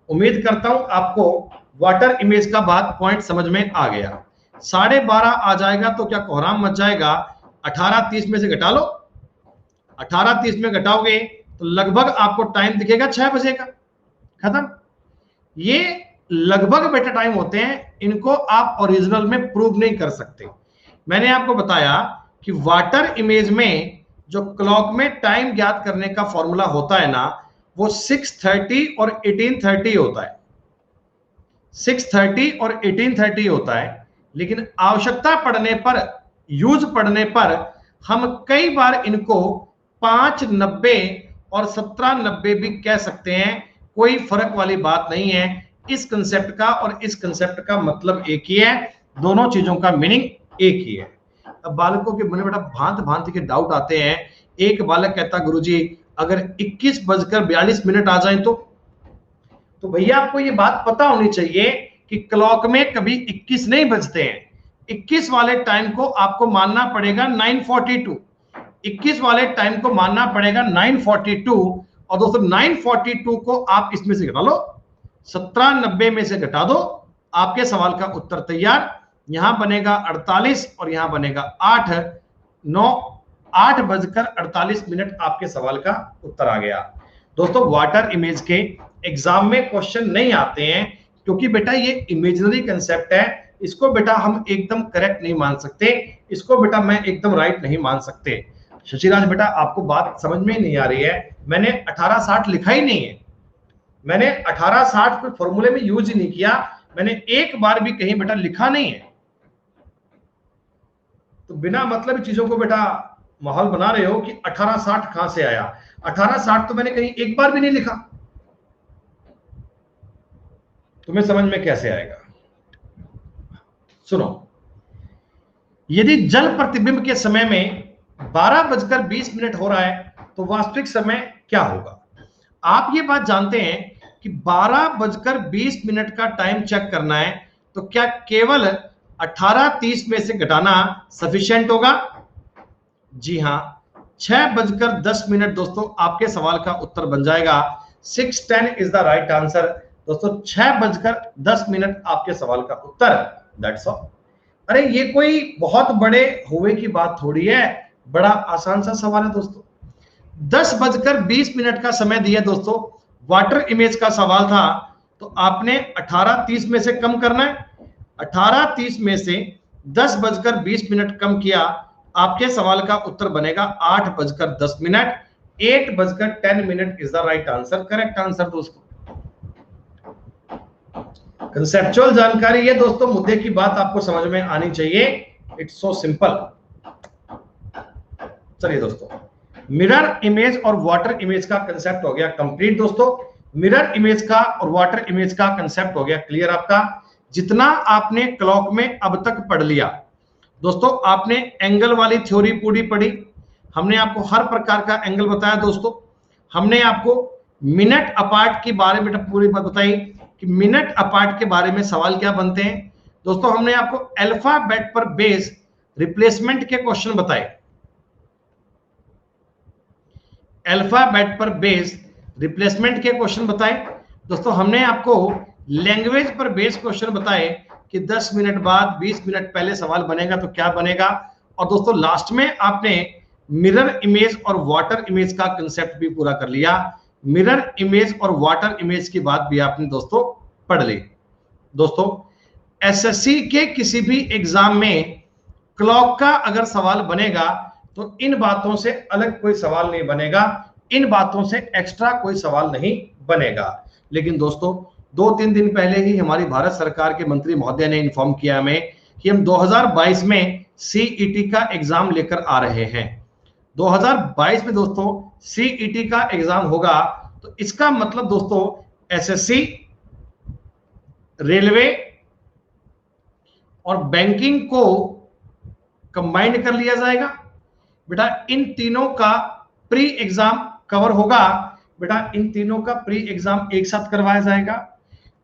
उम्मीद करता हूं आपको वाटर इमेज का बात पॉइंट समझ में आ गया। 12:30 आ जाएगा तो क्या कोहराम मच जाएगा? 18:30 में से घटा लो, 18:30 में घटाओगे तो लगभग आपको टाइम दिखेगा 6 बजे का। खत्म। ये लगभग बेटा टाइम होते हैं, इनको आप ओरिजिनल में प्रूव नहीं कर सकते। मैंने आपको बताया कि वाटर इमेज में जो क्लॉक में टाइम ज्ञात करने का फॉर्मूला होता है ना, वो 6:30 और 18:30 होता है। 6:30 और 18:30 होता है, लेकिन आवश्यकता पड़ने पर, यूज पड़ने पर हम कई बार इनको 5:90 और 17:90 भी कह सकते हैं। कोई फर्क वाली बात नहीं है। इस कंसेप्ट का और इस कंसेप्ट का मतलब एक ही है, दोनों चीजों का मीनिंग एक ही है। अब बालकों के मन में बेटा भांत भांति के डाउट आते हैं। एक बालक कहता गुरुजी अगर 21:42 आ जाए तो भैया आपको ये बात पता होनी चाहिए कि क्लॉक में कभी 21 नहीं बजते हैं। 21 वाले टाइम को आपको मानना पड़ेगा 9:42। 21 वाले टाइम को मानना पड़ेगा 9:42। और दोस्तों 9:42 को आप इसमें से घटा लो, 17:90 में से घटा दो, आपके सवाल का उत्तर तैयार। यहां बनेगा 48 और यहां बनेगा 8:48 आपके सवाल का उत्तर आ गया। दोस्तों वाटर इमेज के एग्जाम में क्वेश्चन नहीं आते हैं क्योंकि बेटा ये इमेजिनरी कंसेप्ट है। इसको बेटा हम एकदम करेक्ट नहीं मान सकते, इसको बेटा मैं एकदम राइट नहीं मान सकते। शशिराज बेटा आपको बात समझ में ही नहीं आ रही है। मैंने 1860 लिखा ही नहीं है, मैंने 1860 को फॉर्मूले में यूज ही नहीं किया, मैंने एक बार भी कहीं बेटा लिखा नहीं है। तो बिना मतलब चीजों को बेटा माहौल बना रहे हो कि 1860 कहां से आया। 1860 तो मैंने कहीं एक बार भी नहीं लिखा, तुम्हें समझ में कैसे आएगा? सुनो, यदि जल प्रतिबिंब के समय में 12:20 हो रहा है तो वास्तविक समय क्या होगा? आप ये बात जानते हैं कि 12:20 का टाइम चेक करना है तो क्या केवल 18:30 में से घटाना सफिशिएंट होगा? जी हां, 6:10 दोस्तों आपके सवाल का उत्तर बन जाएगा। 6:10 इज द राइट आंसर। दोस्तों 6:10 आपके सवाल का उत्तर। That's all. अरे ये कोई बहुत बड़े हुए की बात थोड़ी है, बड़ा आसान सा सवाल है दोस्तों। 10:20 का समय दिया दोस्तों, वाटर इमेज का सवाल था, तो आपने 18:30 में से कम करना है। 18:30 में से 10:20 कम किया, आपके सवाल का उत्तर बनेगा 8:10। 8:10 is the right answer, correct answer दोस्तों। कंसेप्चुअल जानकारी है दोस्तों, मुद्दे की बात आपको समझ में आनी चाहिए। It's so simple. चलिए दोस्तों, मिरर इमेज और वाटर इमेज का कंसेप्ट हो गया कंप्लीट दोस्तों। मिरर इमेज का और वाटर इमेज का कंसेप्ट हो गया क्लियर आपका। जितना आपने क्लॉक में अब तक पढ़ लिया दोस्तों, आपने एंगल वाली थ्योरी पूरी पढ़ी, हमने आपको हर प्रकार का एंगल बताया दोस्तों, हमने आपको मिनट अपार्ट के बारे में पूरी बात बताई कि मिनट अपार्ट के बारे में सवाल क्या बनते हैं दोस्तों, हमने आपको अल्फाबेट पर बेस रिप्लेसमेंट के क्वेश्चन बताए, अल्फाबेट पर बेस रिप्लेसमेंट के क्वेश्चन बताए दोस्तों, हमने आपको लैंग्वेज पर बेस क्वेश्चन बताए कि 10 मिनट बाद 20 मिनट पहले सवाल बनेगा तो क्या बनेगा, और दोस्तों लास्ट में आपने मिरर इमेज और वाटर इमेज का कंसेप्ट भी पूरा कर लिया। मिरर इमेज और वाटर इमेज की बात भी आपने दोस्तों पढ़ ली। दोस्तों एसएससी के किसी भी एग्जाम में क्लॉक का अगर सवाल बनेगा तो इन बातों से अलग कोई सवाल नहीं बनेगा, इन बातों से एक्स्ट्रा कोई सवाल नहीं बनेगा। लेकिन दोस्तों 2-3 दिन पहले ही हमारी भारत सरकार के मंत्री महोदय ने इन्फॉर्म किया हमें कि हम 2022 में सीईटी का एग्जाम लेकर आ रहे हैं। 2022 में दोस्तों सीईटी का एग्जाम होगा, तो इसका मतलब दोस्तों एसएससी, रेलवे और बैंकिंग को कंबाइंड कर लिया जाएगा बेटा। इन तीनों का प्री एग्जाम कवर होगा बेटा, इन तीनों का प्री एग्जाम एक साथ करवाया जाएगा।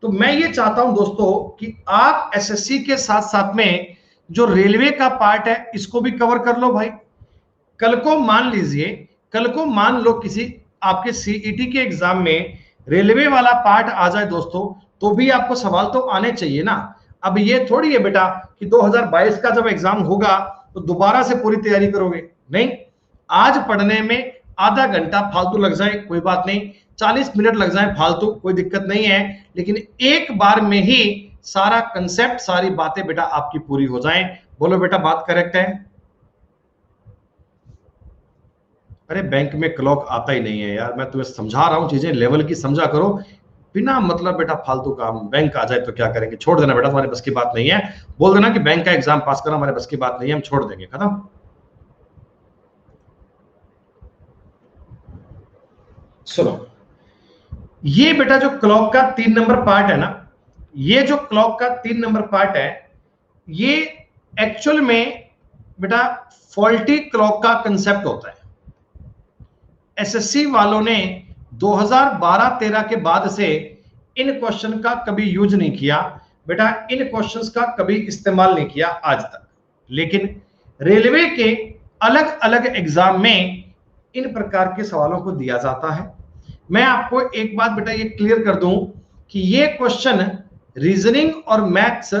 तो मैं ये चाहता हूं दोस्तों कि आप एसएससी के साथ साथ में जो रेलवे का पार्ट है इसको भी कवर कर लो भाई। कल को मान लीजिए, कल को मान लो किसी आपके सीईटी के एग्जाम में रेलवे वाला पार्ट आ जाए दोस्तों, तो भी आपको सवाल तो आने चाहिए ना। अब ये थोड़ी है बेटा कि 2022 का जब एग्जाम होगा तो दोबारा से पूरी तैयारी करोगे, नहीं। आज पढ़ने में आधा घंटा फालतू लग जाए कोई बात नहीं, 40 मिनट लग जाए फालतू कोई दिक्कत नहीं है, लेकिन एक बार में ही सारा कंसेप्ट, सारी बातें बेटा आपकी पूरी हो जाएं। बोलो बेटा बात करेक्ट है? अरे बैंक में क्लॉक आता ही नहीं है यार, मैं तुम्हें समझा रहा हूं, चीजें लेवल की समझा करो, बिना मतलब बेटा फालतू काम। बैंक आ जाए तो क्या करेंगे, छोड़ देना बेटा, हमारे बस की बात नहीं है। बोल देना कि बैंक का एग्जाम पास करना हमारे बस की बात नहीं है, हम छोड़ देंगे, खत्म। सुनो, ये बेटा जो क्लॉक का 3 नंबर पार्ट है ना, ये जो क्लॉक का 3 नंबर पार्ट है, ये एक्चुअल में बेटा फॉल्टी क्लॉक का कंसेप्ट होता है। एसएससी वालों ने 2012-13 के बाद से इन क्वेश्चन का कभी यूज नहीं किया बेटा, इन क्वेश्चंस का कभी इस्तेमाल नहीं किया आज तक। लेकिन रेलवे के अलग अलग एग्जाम में इन प्रकार के सवालों को दिया जाता है। मैं आपको एक बात बेटा ये क्लियर कर दूं कि ये क्वेश्चन रीजनिंग और मैथ्स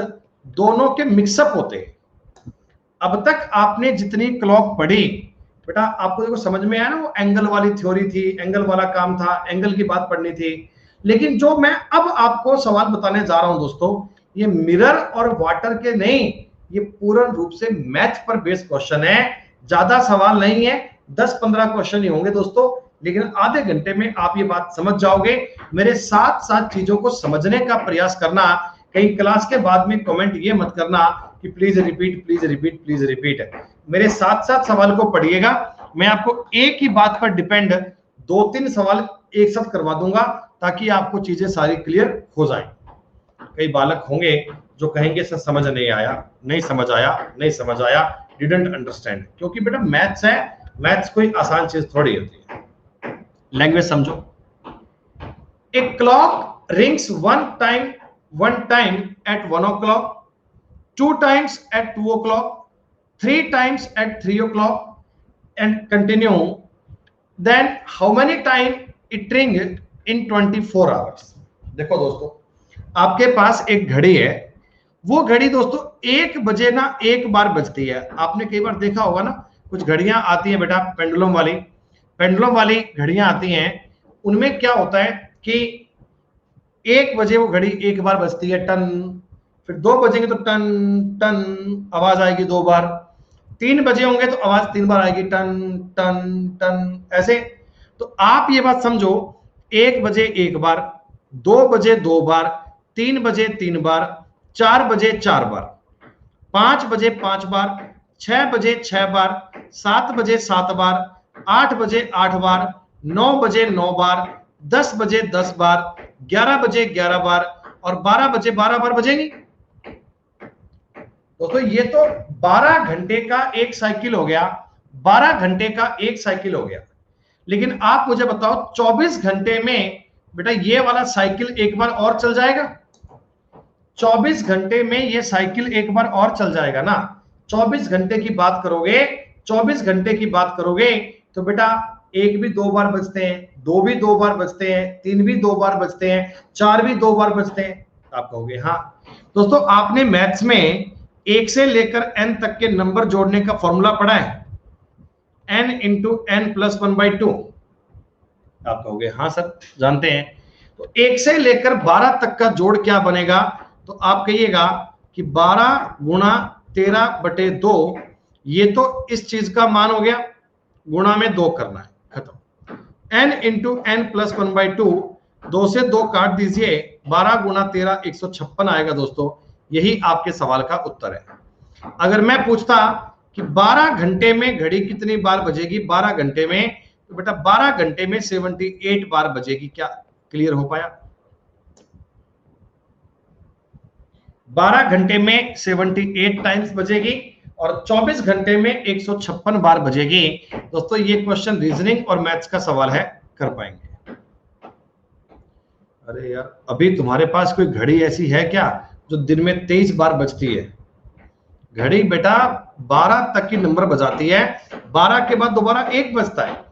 दोनों के मिक्सअप होते हैं। अब तक आपने जितनी क्लॉक पढ़ी बेटा, आपको देखो समझ में आया ना, वो एंगल वाली थ्योरी थी, एंगल वाला काम था, एंगल की बात पढ़नी थी। लेकिन जो मैं अब आपको सवाल बताने जा रहा हूं दोस्तों, ये मिरर और वाटर के नहीं, ये पूर्ण रूप से मैथ पर बेस्ड क्वेश्चन है। ज्यादा सवाल नहीं है, 10-15 क्वेश्चन ही होंगे दोस्तों, लेकिन आधे घंटे में आप ये बात समझ जाओगे। मेरे साथ साथ चीजों को समझने का प्रयास करना, कहीं क्लास के बाद में कमेंट ये मत करना कि please repeat, please repeat, please repeat. मेरे साथ साथ सवाल को पढ़िएगा। मैं आपको एक ही बात पर डिपेंड 2-3 सवाल एक साथ करवा दूंगा ताकि आपको चीजें सारी क्लियर हो जाए। कई बालक होंगे जो कहेंगे सर समझ नहीं आया, नहीं समझ आया, नहीं समझ आया, डिडंट अंडरस्टैंड। क्योंकि बेटा मैथ्स है, मैथ्स कोई आसान चीज थोड़ी होती है। लैंग्वेज समझो। A clock rings one time at 1 o'clock, 2 times at 2 o'clock, 3 times at 3 o'clock, and continue. Then how many time it ring in 24 hours? देखो दोस्तों, आपके पास एक घड़ी है, वो घड़ी दोस्तों 1 बजे ना एक बार बजती है। आपने कई बार देखा होगा ना, कुछ घड़ियां आती हैं बेटा पेंडुलम वाली घड़ियां आती हैं। उनमें क्या होता है कि 1 बजे वो घड़ी एक बार बजती है टन, फिर 2 बजेंगे तो टन टन आवाज आएगी 2 बार, 3 बजे होंगे तो आवाज 3 बार आएगी टन टन टन, ऐसे। तो आप ये बात समझो, 1 बजे 1 बार, 2 बजे 2 बार, 3 बजे 3 बार, 4 बजे 4 बार, 5 बजे 5 बार, 6 बजे 6 बार, 7 बजे 7 बार, 8 बजे 8 बार, 9 बजे 9 बार, 10 बजे 10 बार, 11 बजे 11 बार और 12 बजे 12 बार बजेंगी। दोस्तों ये तो 12 घंटे का एक साइकिल हो गया, 12 घंटे का एक साइकिल हो गया। लेकिन आप मुझे बताओ 24 घंटे में बेटा ये वाला साइकिल एक बार और चल जाएगा? 24 घंटे में ये साइकिल एक बार और चल जाएगा ना? 24 घंटे की बात करोगे, 24 घंटे की बात करोगे तो बेटा एक भी 2 बार बजते हैं, 2 भी 2 बार बजते हैं, 3 भी 2 बार बजते हैं, 4 भी 2 बार बजते हैं। आप कहोगे हाँ। दोस्तों आपने मैथ्स में 1 से लेकर n तक के नंबर जोड़ने का फॉर्मूला पढ़ा है, n इंटू n प्लस 1/2। आप कहोगे हाँ सर जानते हैं। तो 1 से लेकर 12 तक का जोड़ क्या बनेगा? तो आप कहिएगा कि 12 गुणा 13/2, ये तो इस चीज का मान हो गया, गुणा में 2 करना है, खत्म। n इंटू n प्लस 1/2, 2 से 2 काट दीजिए, 12 गुणा 13 156 आएगा दोस्तों। यही आपके सवाल का उत्तर है। अगर मैं पूछता कि 12 घंटे में घड़ी कितनी बार बजेगी 12 घंटे में, तो बेटा 12 घंटे में 78 बार बजेगी। क्या क्लियर हो पाया? 12 घंटे में 78 टाइम्स बजेगी और 24 घंटे में 156 बार बजेगी। दोस्तों ये क्वेश्चन रीजनिंग और मैथ्स का सवाल है, कर पाएंगे। अरे यार अभी तुम्हारे पास कोई घड़ी ऐसी है क्या जो दिन में 23 बार बजती है? घड़ी बेटा 12 तक की नंबर बजाती है, 12 के बाद दोबारा 1 बजता है,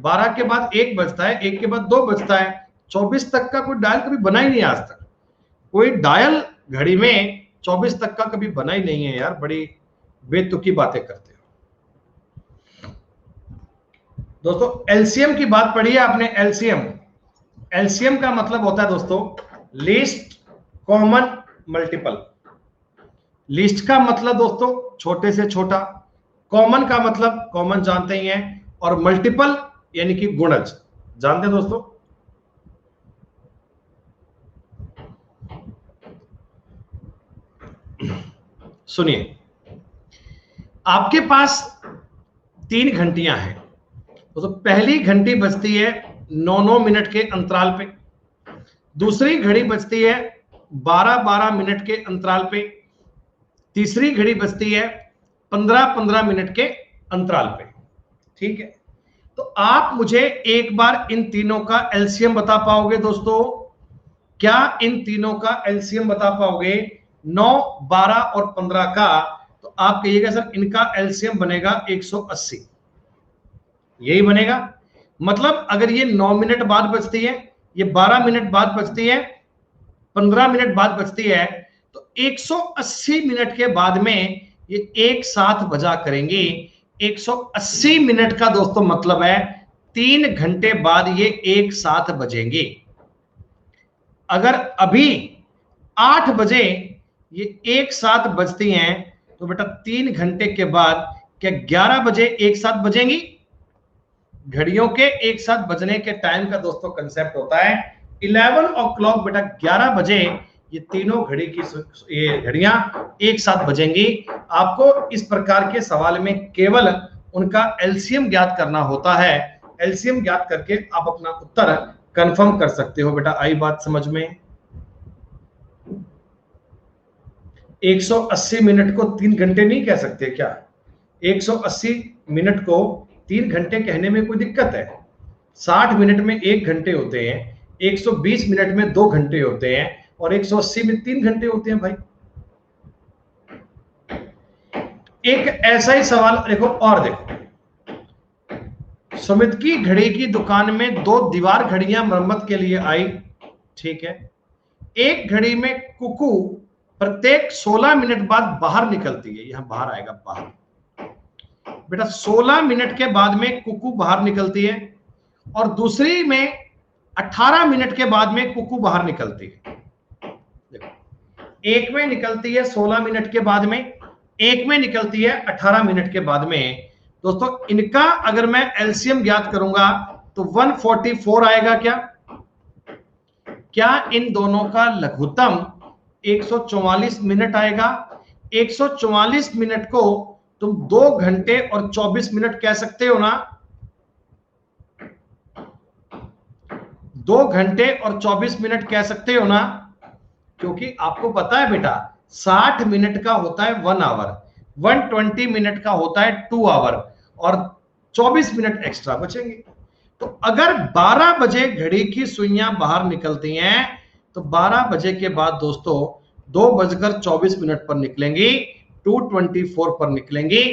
12 के बाद 1 बजता है, 1 के बाद 2 बजता है। 24 तक का कोई डायल कभी बना ही नहीं आज तक। कोई डायल घड़ी में 24 तक का कभी बना ही नहीं है यार, बड़ी बेतुकी बातें करते हो। दोस्तों एलसीएम की बात पढ़ी है आपने? एलसीएम, एलसीएम का मतलब होता है दोस्तों लीस्ट कॉमन मल्टीपल। लीस्ट का मतलब दोस्तों छोटे से छोटा, कॉमन का मतलब कॉमन जानते ही हैं, और मल्टीपल यानी कि गुणज जानते हैं दोस्तों। सुनिए, आपके पास 3 घंटियां हैं। तो पहली घंटी बजती है 9-9 मिनट के अंतराल पे, दूसरी घड़ी बजती है 12-12 मिनट के अंतराल पे, तीसरी घड़ी बजती है 15-15 मिनट के अंतराल पे। ठीक है, तो आप मुझे एक बार इन तीनों का एलसीएम बता पाओगे दोस्तों? क्या इन तीनों का एलसीएम बता पाओगे? 9, 12 और 15 का? तो आप कहिएगा सर इनका एलसीएम बनेगा 180, यही बनेगा। मतलब अगर ये 9 मिनट बाद बजती है, ये 12 मिनट बाद बजती है, 15 मिनट बाद बजती है, तो 180 मिनट के बाद में ये एक साथ बजा करेंगी। 180 मिनट का दोस्तों मतलब है 3 घंटे बाद ये एक साथ बजेंगे। अगर अभी 8 बजे ये एक साथ बजती हैं तो बेटा 3 घंटे के बाद क्या 11 बजे एक साथ बजेंगी? घड़ियों के एक साथ बजने के टाइम का दोस्तों कंसेप्ट होता है 11 o'clock। बेटा 11 बजे ये तीनों घड़ी की ये घड़ियां एक साथ बजेंगी। आपको इस प्रकार के सवाल में केवल उनका एलसीएम ज्ञात करना होता है। एलसीएम ज्ञात करके आप अपना उत्तर कंफर्म कर सकते हो। बेटा आई बात समझ में? 180 मिनट को 3 घंटे नहीं कह सकते क्या? 180 मिनट को 3 घंटे कहने में कोई दिक्कत है? 60 मिनट में 1 घंटे होते हैं, 120 मिनट में 2 घंटे होते हैं और 180 में 3 घंटे होते हैं भाई। एक ऐसा ही सवाल देखो, और देखो, सुमित की घड़ी की दुकान में 2 दीवार घड़ियां मरम्मत के लिए आई। ठीक है, एक घड़ी में कुकू प्रत्येक 16 मिनट बाद बाहर निकलती है। यहां बाहर आएगा, बाहर बेटा 16 मिनट के बाद में कुकू बाहर निकलती है, और दूसरी में 18 मिनट के बाद में कुकू बाहर निकलती है। देखो, एक में निकलती है 16 मिनट के बाद में, एक में निकलती है 18 मिनट के बाद में। दोस्तों इनका अगर मैं एलसीएम ज्ञात करूंगा तो 144 आएगा। क्या इन दोनों का लघुत्तम 144 मिनट आएगा? 144 मिनट को तुम 2 घंटे और 24 मिनट कह सकते हो ना? 2 घंटे और 24 मिनट कह सकते हो ना, क्योंकि आपको पता है बेटा 60 मिनट का होता है 1 आवर, 120 मिनट का होता है 2 आवर, और 24 मिनट एक्स्ट्रा बचेंगे। तो अगर 12 बजे घड़ी की सुइयां बाहर निकलती हैं तो 12 बजे के बाद दोस्तों 2:24 पर निकलेंगी, 2:24 पर निकलेंगी,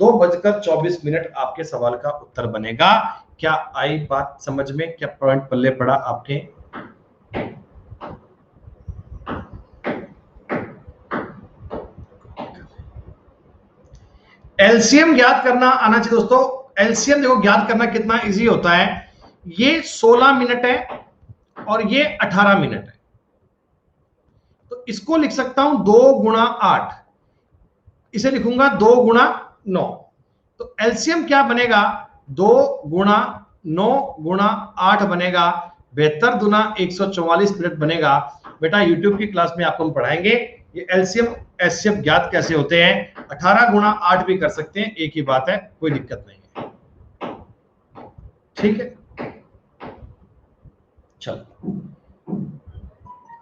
2:24 आपके सवाल का उत्तर बनेगा। क्या आई बात समझ में? क्या पॉइंट पल्ले पड़ा आपके? एलसीएम ज्ञात करना आना चाहिए दोस्तों। एलसीएम देखो ज्ञात करना कितना इजी होता है। ये 16 मिनट है और ये 18 मिनट है, तो इसको लिख सकता हूं 2 गुणा 8, इसे लिखूंगा 2 गुणा 9। तो एलसीएम क्या बनेगा? 2 गुणा 9 गुणा 8 बनेगा, 72 दुना 144 मिनट बनेगा। बेटा यूट्यूब की क्लास में आपको हम पढ़ाएंगे ये एलसीएम एचसीएफ ज्ञात कैसे होते हैं। 18 गुणा 8 भी कर सकते हैं, एक ही बात है, कोई दिक्कत नहीं है। ठीक है, चलो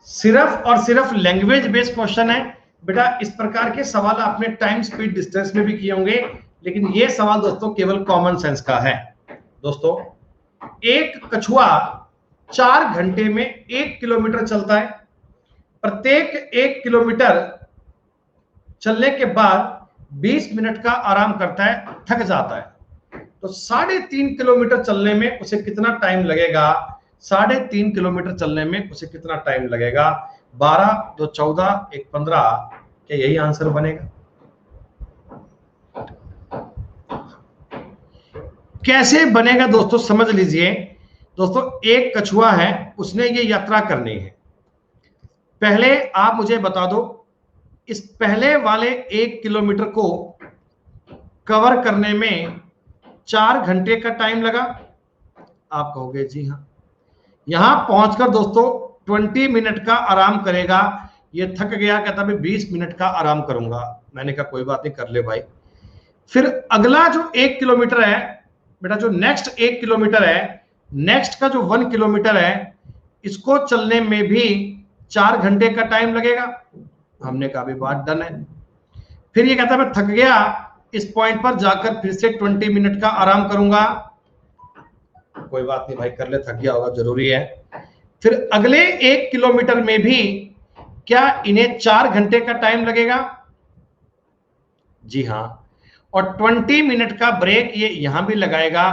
सिर्फ और सिर्फ लैंग्वेज बेस्ड क्वेश्चन है बेटा। इस प्रकार के सवाल आपने टाइम स्पीड डिस्टेंस में भी किए होंगे, लेकिन ये सवाल दोस्तों केवल कॉमन सेंस का है। दोस्तों एक कछुआ 4 घंटे में 1 किलोमीटर चलता है, प्रत्येक 1 किलोमीटर चलने के बाद 20 मिनट का आराम करता है, थक जाता है। तो 3.5 किलोमीटर चलने में उसे कितना टाइम लगेगा? 3.5 किलोमीटर चलने में उसे कितना टाइम लगेगा? 12 2 14 1 15, क्या यही आंसर बनेगा? कैसे बनेगा दोस्तों समझ लीजिए। दोस्तों एक कछुआ है, उसने ये यात्रा करनी है। पहले आप मुझे बता दो, इस पहले वाले 1 किलोमीटर को कवर करने में 4 घंटे का टाइम लगा। आप कहोगे जी हाँ। यहां पहुंचकर दोस्तों 20 मिनट का आराम करेगा। ये थक गया, कहता मैं 20 मिनट का आराम करूंगा। मैंने कहा कोई बात नहीं, कर ले भाई। फिर अगला जो 1 किलोमीटर है बेटा, जो नेक्स्ट 1 किलोमीटर है, नेक्स्ट का जो 1 किलोमीटर है, इसको चलने में भी 4 घंटे का टाइम लगेगा। हमने कहा भी बात डन है। फिर ये कहता मैं थक गया, इस पॉइंट पर जाकर फिर से 20 मिनट का आराम करूंगा। कोई बात नहीं भाई, कर ले, थक गया होगा, जरूरी है। फिर अगले 1 किलोमीटर में भी क्या इन्हें 4 घंटे का टाइम लगेगा? जी हाँ। और 20 मिनट का ब्रेक ये यहां भी लगाएगा,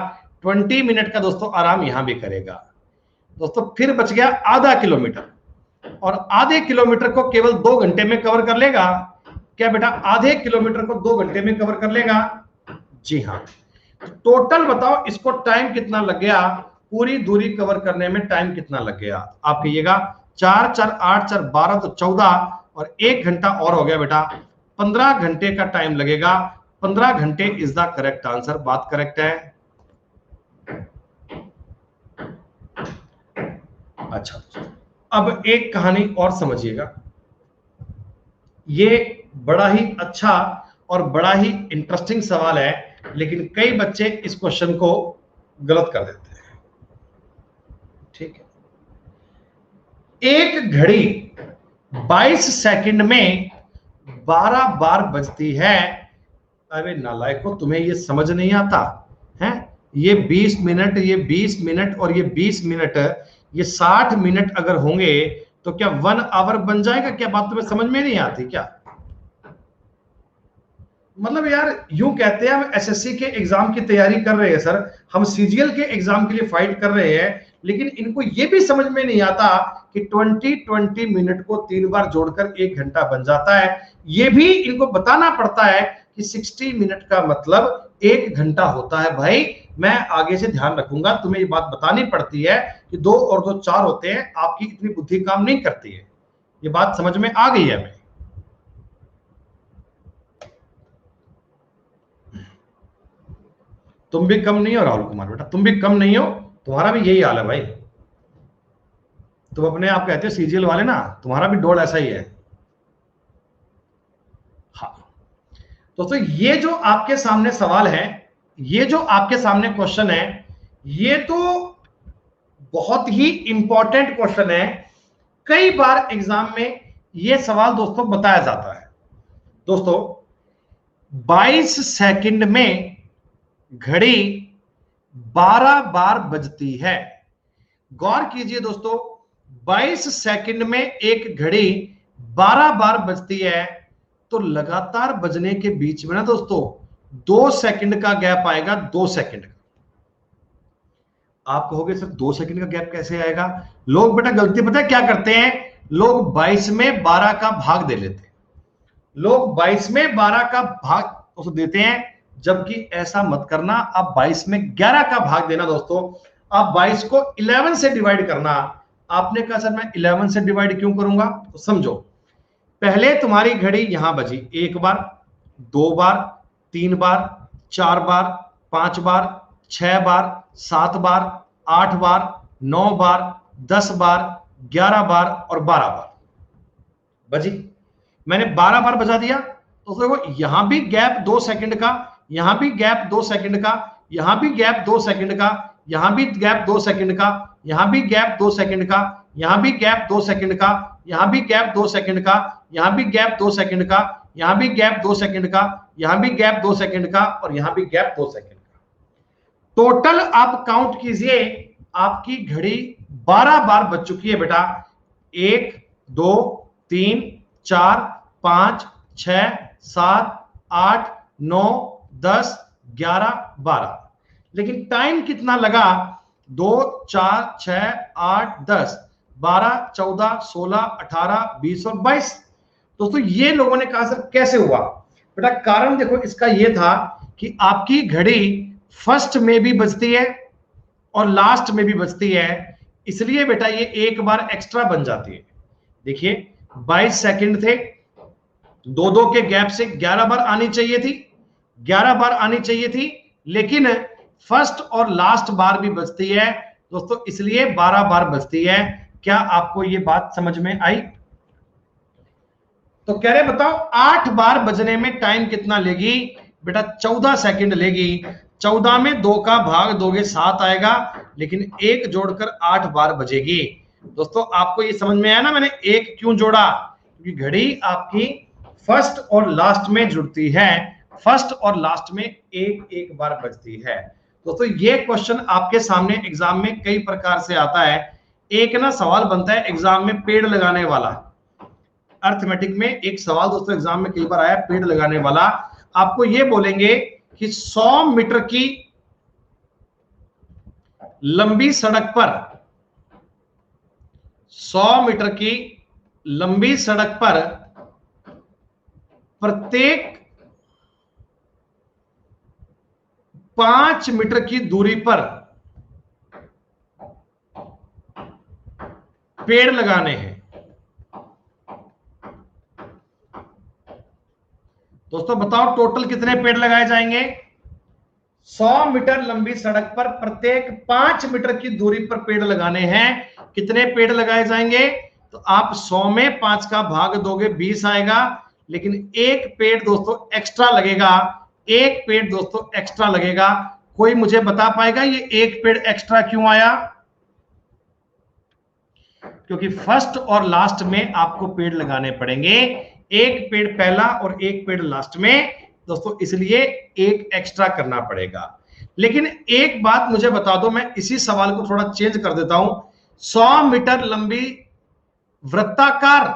20 मिनट का दोस्तों आराम यहां भी करेगा। दोस्तों फिर बच गया आधा किलोमीटर, और आधे किलोमीटर को केवल 2 घंटे में कवर कर लेगा। क्या बेटा आधे किलोमीटर को 2 घंटे में कवर कर लेगा? जी हाँ। टोटल बताओ इसको टाइम कितना लग गया? पूरी दूरी कवर करने में टाइम कितना लग गया? आप कहिएगा। 4 4 8 4 12 तो 14, और 1 घंटा और हो गया बेटा, 15 घंटे का टाइम लगेगा। 15 घंटे इज द करेक्ट आंसर। बात करेक्ट है। अच्छा, अब एक कहानी और समझिएगा। ये बड़ा ही अच्छा और बड़ा ही इंटरेस्टिंग सवाल है, लेकिन कई बच्चे इस क्वेश्चन को गलत कर देते हैं। ठीक है, एक घड़ी 22 सेकंड में 12 बार बजती है। अरे नालायकों, तुम्हें ये समझ नहीं आता है? ये 20 मिनट, ये 20 मिनट और ये 20 मिनट, ये 60 मिनट अगर होंगे तो क्या 1 आवर बन जाएगा? क्या बात तुम्हें समझ में नहीं आती क्या? मतलब यार यूं कहते हैं हम एसएससी के एग्जाम की तैयारी कर रहे हैं सर, हम सीजीएल के एग्जाम के लिए फाइट कर रहे हैं, लेकिन इनको ये भी समझ में नहीं आता कि 20 मिनट को 3 बार जोड़कर 1 घंटा बन जाता है। ये भी इनको बताना पड़ता है कि 60 मिनट का मतलब 1 घंटा होता है। भाई मैं आगे से ध्यान रखूंगा, तुम्हें ये बात बतानी पड़ती है कि 2 और 2 4 होते हैं। आपकी इतनी बुद्धि काम नहीं करती है। ये बात समझ में आ गई है हमें? तुम भी कम नहीं हो राहुल कुमार बेटा, तुम भी कम नहीं हो, तुम्हारा भी यही हाल है भाई। तुम अपने आप कहते हो सीजीएल वाले ना, तुम्हारा भी डोल ऐसा ही है। हाँ दोस्तों, ये जो आपके सामने सवाल है, ये जो आपके सामने क्वेश्चन है, ये तो बहुत ही इंपॉर्टेंट क्वेश्चन है, कई बार एग्जाम में यह सवाल दोस्तों बताया जाता है। दोस्तों 22 सेकंड में घड़ी 12 बार बजती है। गौर कीजिए दोस्तों, 22 सेकंड में एक घड़ी 12 बार बजती है, तो लगातार बजने के बीच में ना दोस्तों 2 सेकंड का गैप आएगा, 2 सेकंड का। आप कहोगे सर 2 सेकंड का गैप कैसे आएगा? लोग बेटा गलती पता है क्या करते हैं, लोग 22 में 12 का भाग दे लेते हैं। लोग 22 में 12 का भाग उसको देते हैं, जबकि ऐसा मत करना। आप 22 में 11 का भाग देना दोस्तों। आप 22 को 11 से डिवाइड करना। आपने कहा सर मैं 11 से डिवाइड क्यों करूंगा? तो समझो, पहले तुम्हारी घड़ी यहां बजी 1 बार, 2 बार, 3 बार, 4 बार, 5 बार, 6 बार, 7 बार, 8 बार, 9 बार, 10 बार, 11 बार और 12 बार बजी। मैंने 12 बार बजा दिया, तो देखो यहां भी गैप 2 सेकंड का, यहां भी गैप 2 सेकंड का, यहां भी गैप 2 सेकंड का, यहां भी गैप 2 सेकंड का, यहां भी गैप 2 सेकंड का, यहां भी गैप 2 सेकंड का, यहां भी गैप 2 सेकंड का, यहां भी गैप 2 सेकंड का, यहां भी गैप 2 सेकंड का, यहां भी गैप 2 सेकंड का और यहां भी गैप 2 सेकंड का। टोटल आप काउंट कीजिए, आपकी घड़ी 12 बार बज चुकी है बेटा। 1 2 3 4 5 6 7 8 9 10 11 12। लेकिन टाइम कितना लगा? 2 4 6 8 10 12 14 16 18 20 और 22। दोस्तों ये लोगों ने कहा सर कैसे हुआ? बेटा कारण देखो इसका ये था कि आपकी घड़ी फर्स्ट में भी बजती है और लास्ट में भी बजती है, इसलिए बेटा ये एक बार एक्स्ट्रा बन जाती है। देखिए 22 सेकंड थे, 2-2 के गैप से 11 बार आनी चाहिए थी, 11 बार आनी चाहिए थी, लेकिन फर्स्ट और लास्ट बार भी बजती है दोस्तों, इसलिए 12 बार बजती है। क्या आपको ये बात समझ में आई? तो कह रहे बताओ 8 बार बजने में टाइम कितना लेगी? बेटा 14 सेकंड लेगी। 14 में 2 का भाग दोगे 7 आएगा, लेकिन 1 जोड़कर 8 बार बजेगी। दोस्तों आपको ये समझ में आया ना मैंने एक क्यों जोड़ा? क्योंकि घड़ी आपकी फर्स्ट और लास्ट में जुड़ती है, फर्स्ट और लास्ट में एक एक बार बजती है। दोस्तों ये क्वेश्चन आपके सामने एग्जाम में कई प्रकार से आता है। एक ना सवाल बनता है एग्जाम में पेड़ लगाने वाला, अर्थमेटिक में एक सवाल दोस्तों एग्जाम में कई बार आया पेड़ लगाने वाला। आपको ये बोलेंगे कि 100 मीटर की लंबी सड़क पर, 100 मीटर की लंबी सड़क पर प्रत्येक 5 मीटर की दूरी पर पेड़ लगाने हैं। दोस्तों बताओ टोटल कितने पेड़ लगाए जाएंगे? 100 मीटर लंबी सड़क पर प्रत्येक 5 मीटर की दूरी पर पेड़ लगाने हैं। कितने पेड़ लगाए जाएंगे? तो आप 100 में 5 का भाग दोगे 20 आएगा, लेकिन एक पेड़ दोस्तों एक्स्ट्रा लगेगा। एक पेड़ दोस्तों एक्स्ट्रा लगेगा। कोई मुझे बता पाएगा ये एक पेड़ एक्स्ट्रा क्यों आया? क्योंकि फर्स्ट और लास्ट में आपको पेड़ लगाने पड़ेंगे, एक पेड़ पहला और एक पेड़ लास्ट में दोस्तों, इसलिए एक एक्स्ट्रा करना पड़ेगा। लेकिन एक बात मुझे बता दो, मैं इसी सवाल को थोड़ा चेंज कर देता हूं। 100 मीटर लंबी वृत्ताकार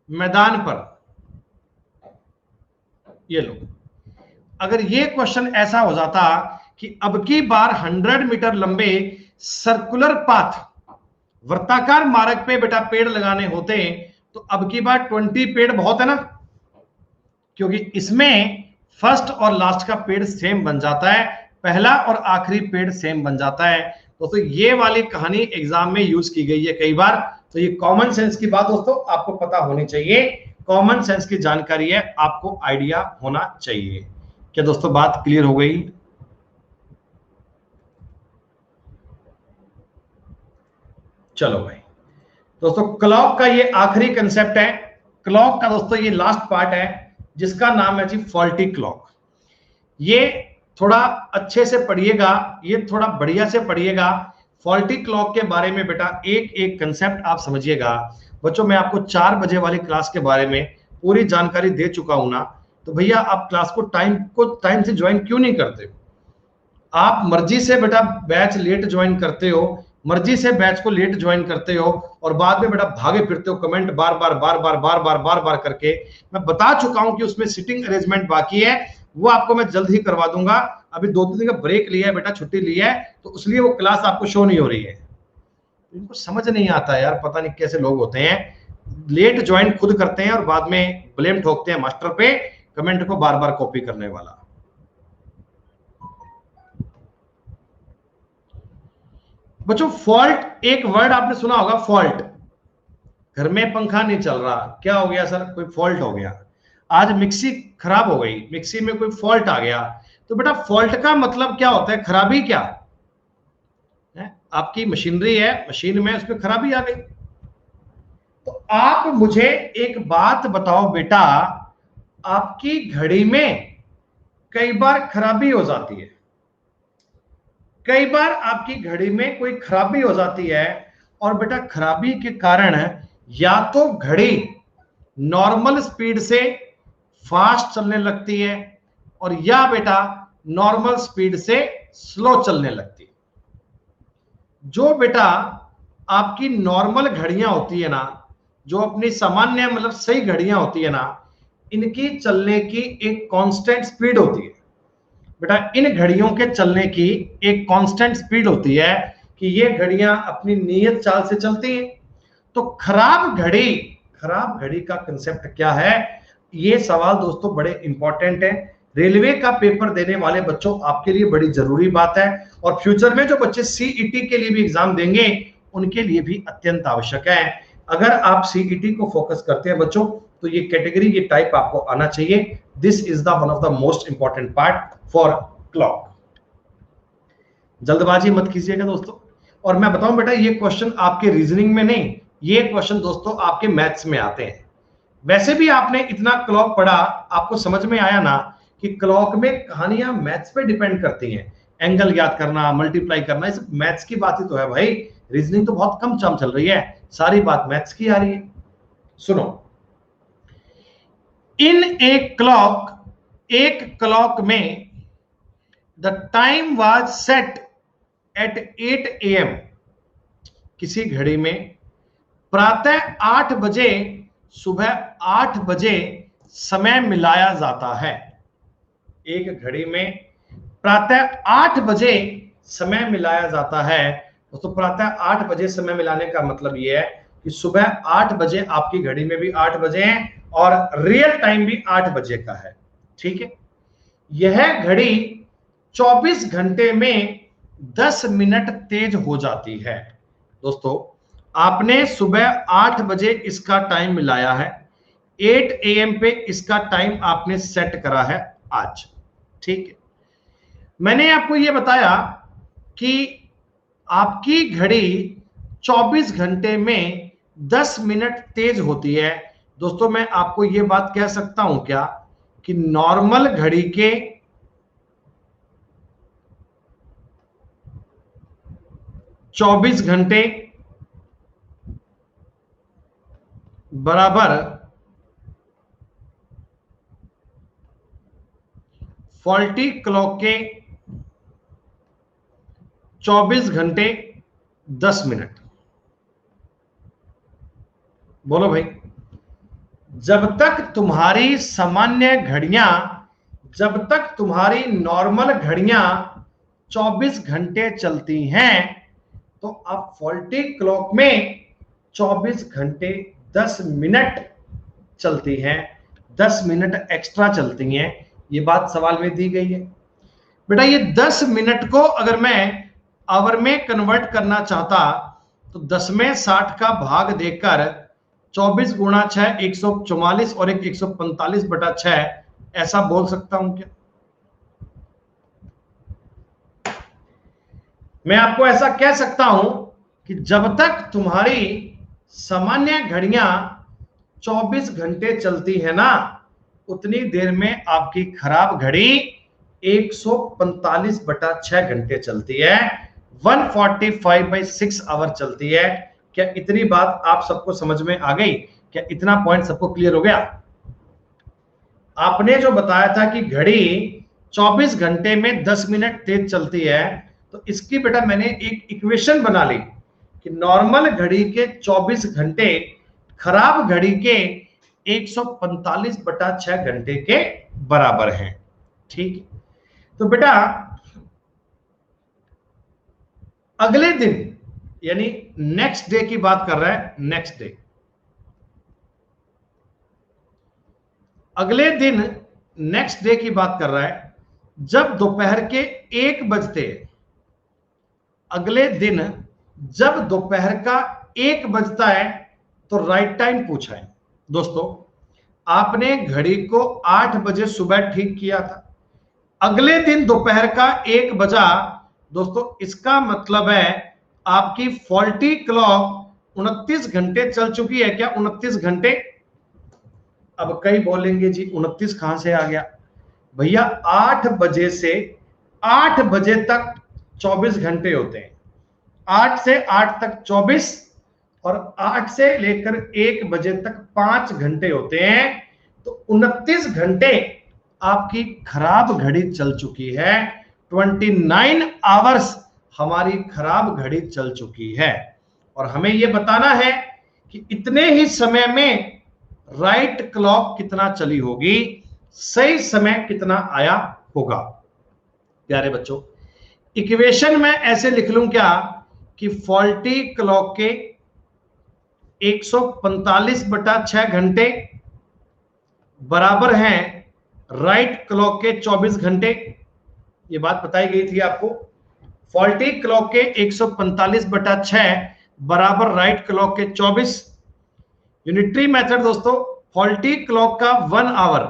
मैदान पर, ये लो, अगर ये क्वेश्चन ऐसा हो जाता कि अब की बार 100 मीटर लंबे सर्कुलर पाथ, वृत्ताकार मार्ग पे बेटा पेड़ लगाने होते, तो अब की बार 20 पेड़ बहुत है ना, क्योंकि इसमें फर्स्ट और लास्ट का पेड़ सेम बन जाता है, पहला और आखिरी पेड़ सेम बन जाता है। दोस्तों ये वाली कहानी एग्जाम में यूज की गई है कई बार, तो ये कॉमन सेंस की बात दोस्तों आपको पता होनी चाहिए, कॉमन सेंस की जानकारी है, आपको आइडिया होना चाहिए। क्या दोस्तों बात क्लियर हो गई? चलो भाई दोस्तों, क्लॉक का ये आखिरी कंसेप्ट है। क्लॉक का दोस्तों ये लास्ट पार्ट है जिसका नाम है जी फॉल्टी क्लॉक। ये थोड़ा अच्छे से पढ़िएगा, ये थोड़ा बढ़िया से पढ़िएगा। फॉल्टी क्लॉक के बारे में बेटा एक एक कंसेप्ट आप समझिएगा। बच्चों मैं आपको 4 बजे वाली क्लास के बारे में पूरी जानकारी दे चुका हूं ना, तो भैया आप क्लास को टाइम से ज्वाइन क्यों नहीं करते? आप मर्जी से बेटा बैच लेट ज्वाइन करते हो, मर्जी से बैच को लेट ज्वाइन करते हो, और बाद में बेटा भागे फिरते हो कमेंट बार बार करके। मैं बता चुका हूं कि उसमें सिटिंग अरेंजमेंट बाकी है, वो आपको मैं जल्द ही करवा दूंगा। अभी 2-3 दिन का ब्रेक लिया है बेटा, छुट्टी ली है, तो इसलिए वो क्लास आपको शो नहीं हो रही है। इनको समझ नहीं आता यार, पता नहीं कैसे लोग होते हैं, लेट ज्वाइन खुद करते हैं और बाद में ब्लेम ठोकते हैं मास्टर पे, कमेंट को बार बार कॉपी करने वाला। बच्चों फॉल्ट एक वर्ड आपने सुना होगा, फॉल्ट। घर में पंखा नहीं चल रहा, क्या हो गया सर? कोई फॉल्ट हो गया। आज मिक्सी खराब हो गई, मिक्सी में कोई फॉल्ट आ गया। तो बेटा फॉल्ट का मतलब क्या होता है? खराबी। क्या है? आपकी मशीनरी है, मशीन में उसमें खराबी आ गई। तो आप मुझे एक बात बताओ बेटा, आपकी घड़ी में कई बार खराबी हो जाती है, कई बार आपकी घड़ी में कोई खराबी हो जाती है, और बेटा खराबी के कारण या तो घड़ी नॉर्मल स्पीड से फास्ट चलने लगती है, और या बेटा नॉर्मल स्पीड से स्लो चलने लगती है। जो बेटा आपकी नॉर्मल घड़ियां होती है ना, जो अपनी सामान्य मतलब सही घड़ियां होती है ना, इनकी चलने की एक कांस्टेंट स्पीड होती है। बेटा इन घड़ियों के चलने की एक कांस्टेंट स्पीड होती है कि ये घड़ियां अपनी नियत चाल से चलती हैं। तो खराब घड़ी का कंसेप्ट क्या है? ये सवाल दोस्तों बड़े इंपॉर्टेंट है, रेलवे का पेपर देने वाले बच्चों आपके लिए बड़ी जरूरी बात है, और फ्यूचर में जो बच्चे सीईटी के लिए भी एग्जाम देंगे उनके लिए भी अत्यंत आवश्यक है। अगर आप सीईटी को फोकस करते हैं बच्चों, तो ये कैटेगरी, ये टाइप आपको आना चाहिए। This is the one of the most important part for clock. जल्दबाजी मत कीजिएगा दोस्तों। और मैं बताऊं बेटा, ये क्वेश्चन आपके रीजनिंग में नहीं, ये क्वेश्चन दोस्तों आपके मैथ्स में आते हैं। वैसे भी आपने इतना क्लॉक पढ़ा, आपको समझ में आया ना कि क्लॉक में कहानियां मैथ्स पे डिपेंड करती हैं। एंगल याद करना, मल्टीप्लाई करना, ये सब मैथ्स की बात ही तो है भाई। रीजनिंग तो बहुत कम चम चल रही है, सारी बात मैथ्स की आ रही है। सुनो, इन एक क्लॉक में the time was set at 8 AM। किसी घड़ी में प्रातः 8 बजे, सुबह 8 बजे समय मिलाया जाता है। एक घड़ी में प्रातः 8 बजे समय मिलाया जाता है। दोस्तों प्रातः 8 बजे समय मिलाने का मतलब यह है कि सुबह 8 बजे आपकी घड़ी में भी 8 बजे हैं, और रियल टाइम भी 8 बजे का है। ठीक है, यह घड़ी 24 घंटे में 10 मिनट तेज हो जाती है। दोस्तों आपने सुबह 8 बजे इसका टाइम मिलाया है, 8 AM पे इसका टाइम आपने सेट करा है आज। ठीक है, मैंने आपको यह बताया कि आपकी घड़ी 24 घंटे में 10 मिनट तेज होती है। दोस्तों मैं आपको यह बात कह सकता हूं क्या कि नॉर्मल घड़ी के 24 घंटे बराबर फॉल्टी क्लॉक के 24 घंटे 10 मिनट। बोलो भाई, जब तक तुम्हारी सामान्य घड़ियां, जब तक तुम्हारी नॉर्मल घड़ियां 24 घंटे चलती हैं, तो अब फॉल्टी क्लॉक में 24 घंटे 10 मिनट चलती हैं, 10 मिनट एक्स्ट्रा चलती हैं। ये बात सवाल में दी गई है। बेटा ये 10 मिनट को अगर मैं आवर में कन्वर्ट करना चाहता, तो 10 में 60 का भाग देकर 24 गुणा 6 144 और एक 145/6 ऐसा बोल सकता हूं क्या? मैं आपको ऐसा कह सकता हूं कि जब तक तुम्हारी सामान्य घड़ियां 24 घंटे चलती है ना, उतनी देर में आपकी खराब घड़ी 145/6 घंटे चलती है, 145/6 आवर चलती है। क्या इतनी बात आप सबको समझ में आ गई? क्या इतना पॉइंट सबको क्लियर हो गया? आपने जो बताया था कि घड़ी 24 घंटे में 10 मिनट तेज चलती है, तो इसकी बेटा मैंने एक इक्वेशन बना ली कि नॉर्मल घड़ी के 24 घंटे खराब घड़ी के 145/6 घंटे के बराबर हैं। ठीक, तो बेटा अगले दिन यानी नेक्स्ट डे की बात कर रहा है, नेक्स्ट डे, अगले दिन नेक्स्ट डे की बात कर रहा है, जब दोपहर के 1 बजते, अगले दिन जब दोपहर का 1 बजता है तो राइट टाइम पूछा है। दोस्तों आपने घड़ी को 8 बजे सुबह ठीक किया था, अगले दिन दोपहर का 1 बजा, दोस्तों इसका मतलब है आपकी फॉल्टी क्लॉक 29 घंटे चल चुकी है। क्या 29 घंटे? अब कई बोलेंगे जी 29 कहां से आ गया? भैया 8 बजे से 8 बजे तक 24 घंटे होते हैं, 8 से 8 तक 24 और 8 से लेकर 1 बजे तक 5 घंटे होते हैं। तो 29 घंटे आपकी खराब घड़ी चल चुकी है, 29 आवर्स हमारी खराब घड़ी चल चुकी है। और हमें यह बताना है कि इतने ही समय में राइट क्लॉक कितना चली होगी, सही समय कितना आया होगा। प्यारे बच्चों इक्वेशन में ऐसे लिख लूं क्या कि फॉल्टी क्लॉक के 145/6 घंटे बराबर हैं राइट क्लॉक के 24 घंटे। ये बात बताई गई थी आपको। फॉल्टी क्लॉक के 145/6 बराबर राइट क्लॉक के 24। यूनिटरी मेथड दोस्तों, फॉल्टी क्लॉक का 1 आवर,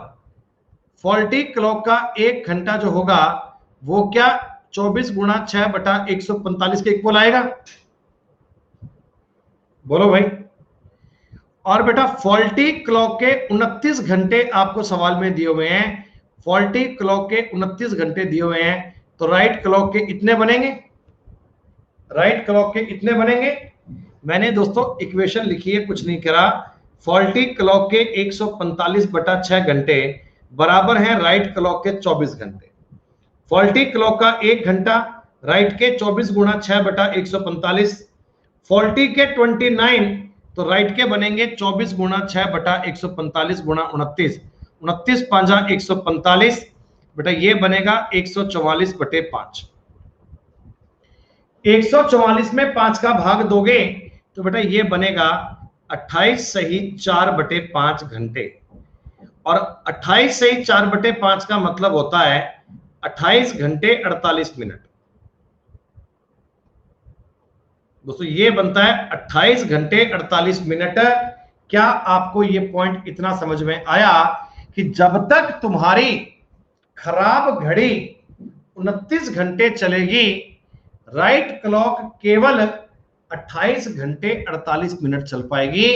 फॉल्टी क्लॉक का 1 घंटा जो होगा वो क्या 24 गुणा 6/145 के इक्वल आएगा? बोलो भाई। और बेटा फॉल्टी क्लॉक के 29 घंटे आपको सवाल में दिए हुए हैं, फॉल्टी क्लॉक के 29 घंटे दिए हुए हैं, तो राइट क्लॉक के इतने बनेंगे, राइट क्लॉक के इतने बनेंगे। मैंने दोस्तों इक्वेशन लिखी है, कुछ नहीं करा। फॉल्टी क्लॉक के 145/6 घंटे बराबर है राइट क्लॉक के 24 घंटे। फॉल्टी क्लॉक का 1 घंटा राइट के 24 गुणा 6/145, फॉल्टी के 29 तो राइट के बनेंगे 24 गुणा 6/145 गुणा 29, 29 पांजा 145, बेटा ये बनेगा 144/5। 144 में 5 का भाग दोगे तो बेटा ये बनेगा 28 सही 4/5 घंटे। और 28 सही 4/5 का मतलब होता है 28 घंटे 48 मिनट। दोस्तों ये बनता है 28 घंटे 48 मिनट। क्या आपको ये पॉइंट इतना समझ में आया कि जब तक तुम्हारी खराब घड़ी 29 घंटे चलेगी, राइट क्लॉक केवल 28 घंटे 48 मिनट चल पाएगी,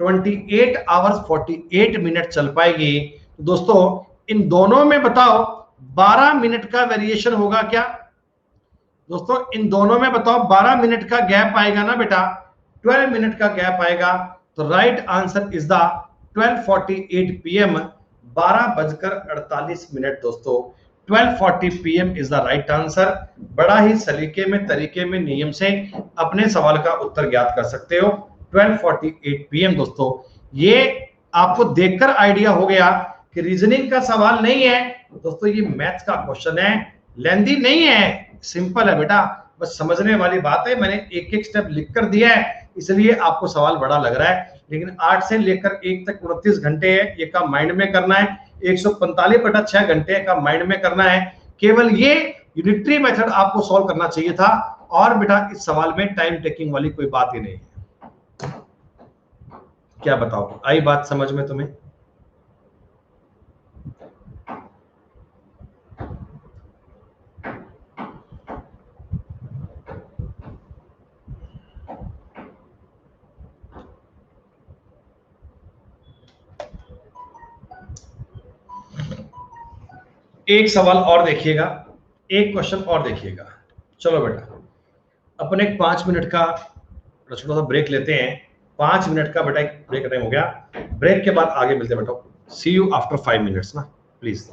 28 आवर्स 48 मिनट चल पाएगी। तो दोस्तों इन दोनों में बताओ 12 मिनट का वेरिएशन होगा क्या? दोस्तों इन दोनों में बताओ 12 मिनट का गैप आएगा ना बेटा, 12 मिनट का गैप आएगा। तो right answer is the 12:48 PM, 12:48। दोस्तों 12:40 PM is the right answer. बड़ा ही सलीके में, तरीके में, नियम से अपने सवाल का उत्तर ज्ञात कर सकते हो। 12:48 PM दोस्तों, ये आपको देखकर आइडिया हो गया कि रीजनिंग का सवाल नहीं है दोस्तों, ये मैथ्स का क्वेश्चन है। लेंदी नहीं है, सिंपल है बेटा, बस समझने वाली बात है। मैंने एक एक स्टेप लिख कर दिया है, इसलिए आपको सवाल बड़ा लग रहा है। लेकिन 8 से लेकर 1 तक 29 घंटे है, ये का माइंड में करना है। 145/6 घंटे का माइंड में करना है। केवल ये यूनिटरी मेथड आपको सॉल्व करना चाहिए था। और बेटा इस सवाल में टाइम टेकिंग वाली कोई बात ही नहीं है। क्या बताओ, आई बात समझ में तुम्हें? एक सवाल और देखिएगा, एक क्वेश्चन और देखिएगा। चलो बेटा, अपन एक 5 मिनट का छोटा सा ब्रेक लेते हैं। 5 मिनट का बेटा एक ब्रेक टाइम हो गया। ब्रेक के बाद आगे मिलते हैं बेटा। सी यू आफ्टर 5 मिनट्स ना, प्लीज।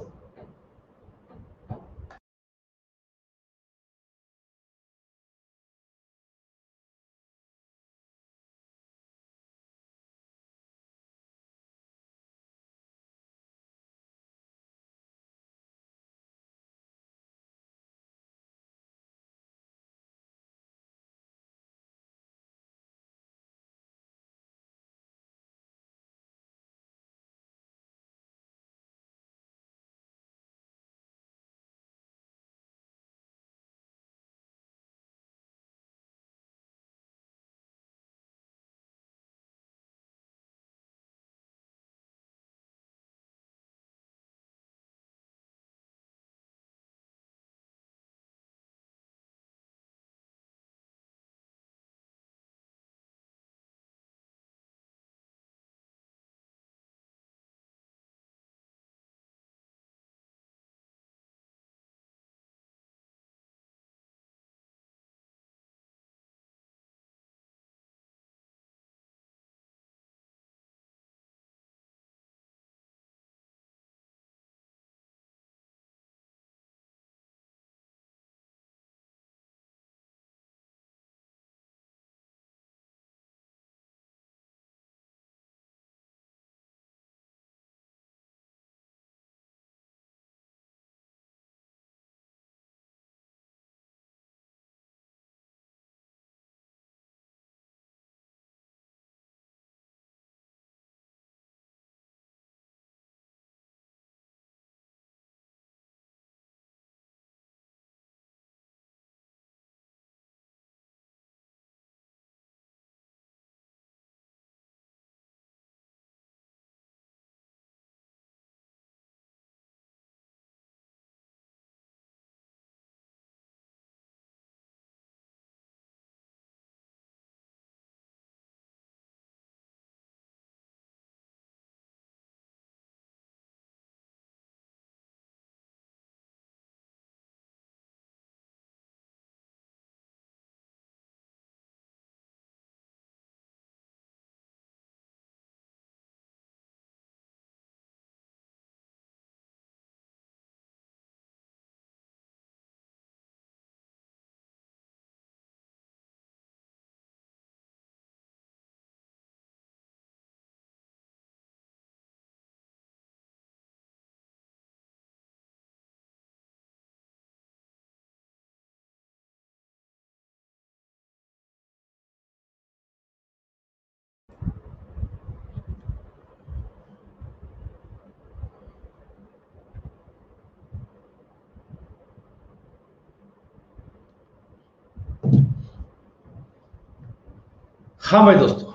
हाँ भाई दोस्तों,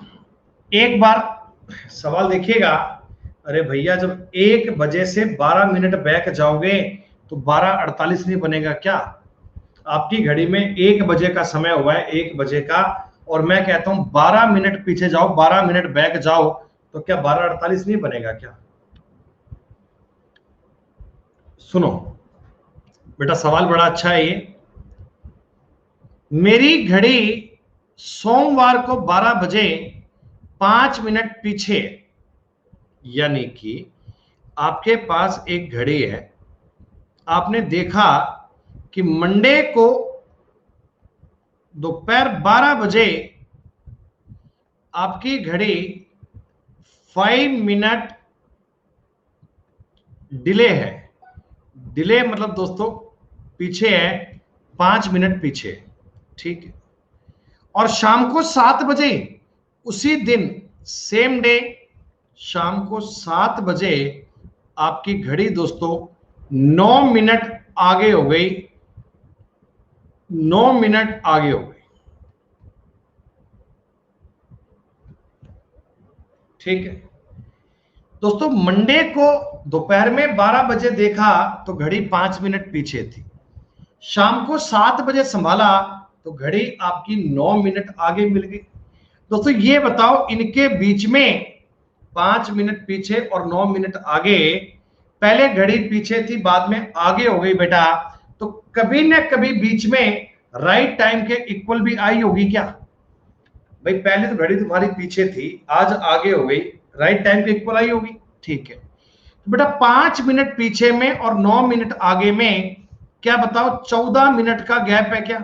एक बार सवाल देखिएगा। अरे भैया, जब 1 बजे से 12 मिनट बैक जाओगे तो 12:48 नहीं बनेगा क्या? आपकी घड़ी में 1 बजे का समय हुआ है, 1 बजे का, और मैं कहता हूं 12 मिनट पीछे जाओ, 12 मिनट बैक जाओ, तो क्या 12:48 नहीं बनेगा क्या? सुनो बेटा, सवाल बड़ा अच्छा है ये। मेरी घड़ी सोमवार को 12 बजे 5 मिनट पीछे, यानी कि आपके पास एक घड़ी है। आपने देखा कि मंडे को दोपहर 12 बजे आपकी घड़ी 5 मिनट डिले है। डिले मतलब दोस्तों पीछे है, 5 मिनट पीछे, ठीक है। और शाम को 7 बजे, उसी दिन सेम डे, शाम को 7 बजे आपकी घड़ी दोस्तों 9 मिनट आगे हो गई, 9 मिनट आगे हो गई, ठीक है दोस्तों। मंडे को दोपहर में 12 बजे देखा तो घड़ी 5 मिनट पीछे थी। शाम को 7 बजे संभाला तो घड़ी आपकी 9 मिनट आगे मिल गई। दोस्तों ये बताओ, इनके बीच में 5 मिनट पीछे और 9 मिनट आगे पहले घड़ी पीछे थी, बाद में आगे हो गई बेटा, तो कभी ना कभी बीच में राइट टाइम के इक्वल भी आई होगी क्या? भाई पहले तो घड़ी तुम्हारी पीछे थी, आज आगे हो गई, राइट टाइम के इक्वल आई होगी। ठीक है, तो बेटा 5 मिनट पीछे में और 9 मिनट आगे में, क्या बताओ 14 मिनट का गैप है क्या?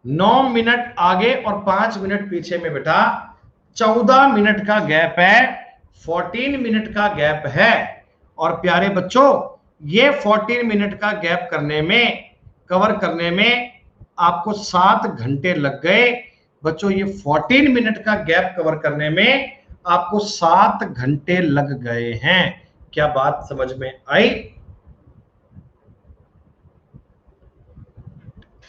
9 मिनट आगे और 5 मिनट पीछे में बेटा 14 मिनट का गैप है, 14 मिनट का गैप है। और प्यारे बच्चों, ये 14 मिनट का गैप करने में, कवर करने में आपको 7 घंटे लग गए। बच्चों ये 14 मिनट का गैप कवर करने में आपको 7 घंटे लग गए हैं। क्या बात समझ में आई?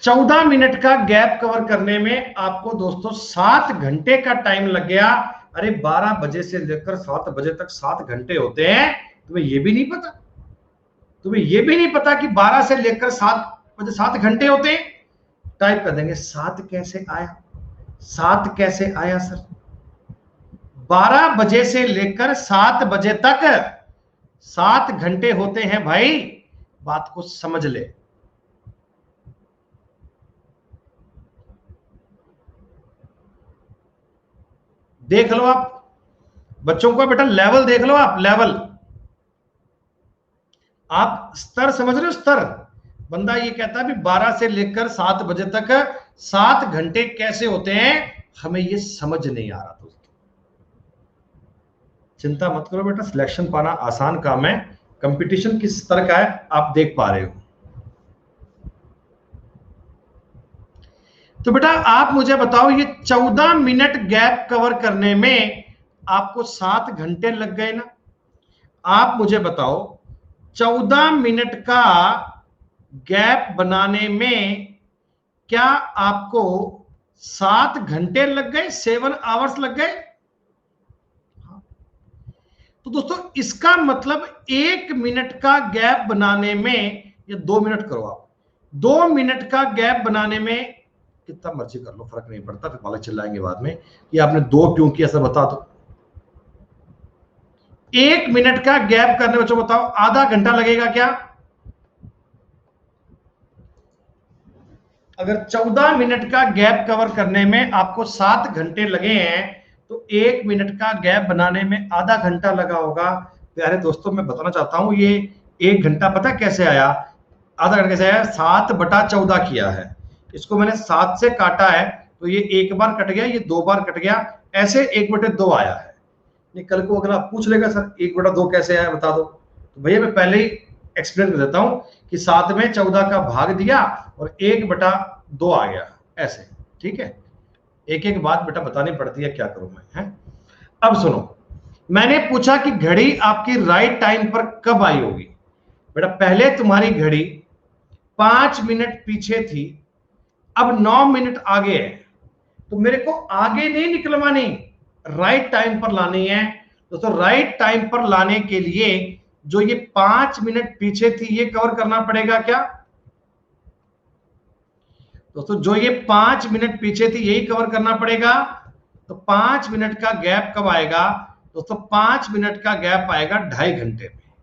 14 मिनट का गैप कवर करने में आपको दोस्तों 7 घंटे का टाइम लग गया। अरे 12 बजे से लेकर 7 बजे तक 7 घंटे होते हैं, तुम्हें यह भी नहीं पता? तुम्हें यह भी नहीं पता कि 12 से लेकर 7 बजे 7 घंटे होते हैं? टाइप कर देंगे 7 कैसे आया, 7 कैसे आया सर? 12 बजे से लेकर 7 बजे तक 7 घंटे होते हैं भाई, बात को समझ ले। देख लो आप बच्चों को, बेटा लेवल देख लो आप, लेवल आप स्तर समझ रहे हो? स्तर बंदा ये कहता है भी 12 से लेकर 7 बजे तक 7 घंटे कैसे होते हैं, हमें ये समझ नहीं आ रहा। दोस्तों चिंता मत करो बेटा, सिलेक्शन पाना आसान काम है। कंपटीशन किस स्तर का है आप देख पा रहे हो। तो बेटा आप मुझे बताओ, ये 14 मिनट गैप कवर करने में आपको 7 घंटे लग गए ना? आप मुझे बताओ 14 मिनट का गैप बनाने में क्या आपको 7 घंटे लग गए, 7 आवर्स लग गए? तो दोस्तों इसका मतलब 1 मिनट का गैप बनाने में, ये 2 मिनट करो आप, 2 मिनट का गैप बनाने में, कितना मर्जी कर लो फर्क नहीं पड़ता, फिर मालिक चिल्लाएंगे बाद में कि आपने 2 क्यों किया, सर बता दो। 1 मिनट का गैप करने बच्चों बताओ आधा घंटा लगेगा क्या? अगर 14 मिनट का गैप कवर करने में आपको 7 घंटे लगे हैं, तो 1 मिनट का गैप बनाने में आधा घंटा लगा होगा। प्यारे दोस्तों मैं बताना चाहता हूं, ये 1 घंटा पता कैसे आया, आधा घंटा कैसे आया? 7/14 किया है, इसको मैंने 7 से काटा है, तो ये 1 बार कट गया, ये 2 बार कट गया, ऐसे 1/2 आया है। ये कल को अगर आप पूछ लेगा सर 1/2 कैसे आया बता दो, तो भैया मैं पहले ही एक्सप्लेन कर देता हूं कि 7 में 14 का भाग दिया और 1/2 आ गया, ऐसे। ठीक है, एक एक बात बेटा बतानी पड़ती है, क्या करूं मैं, है? अब सुनो, मैंने पूछा कि घड़ी आपकी राइट टाइम पर कब आई होगी। बेटा पहले तुम्हारी घड़ी 5 मिनट पीछे थी, अब 9 मिनट आगे है, तो मेरे को आगे नहीं निकलवानी, राइट टाइम पर लानी है। दोस्तों राइट टाइम पर लाने के लिए जो ये 5 मिनट पीछे थी ये कवर करना पड़ेगा क्या? दोस्तों जो ये 5 मिनट पीछे थी यही कवर करना पड़ेगा। तो 5 मिनट का गैप कब आएगा? दोस्तों 5 मिनट का गैप आएगा 2.5 घंटे में।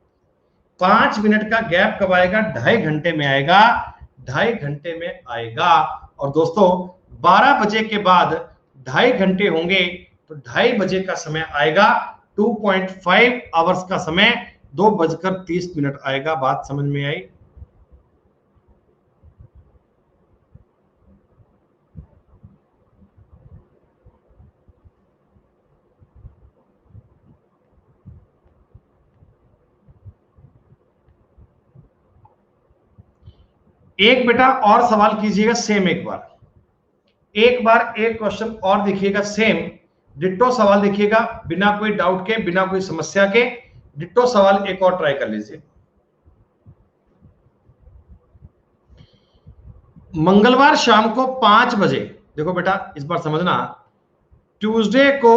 5 मिनट का गैप कब आएगा? 2.5 घंटे में आएगा, 2.5 घंटे में आएगा। और दोस्तों 12 बजे के बाद 2.5 घंटे होंगे, तो 2.5 बजे का समय आएगा, 2.5 आवर्स का समय 2:30 आएगा। बात समझ में आई? एक बेटा और सवाल कीजिएगा सेम, एक बार एक क्वेश्चन और देखिएगा सेम, डिट्टो सवाल देखिएगा, बिना कोई डाउट के, बिना कोई समस्या के, डिट्टो सवाल एक और ट्राई कर लीजिए। मंगलवार शाम को 5 बजे, देखो बेटा इस बार समझना, ट्यूसडे को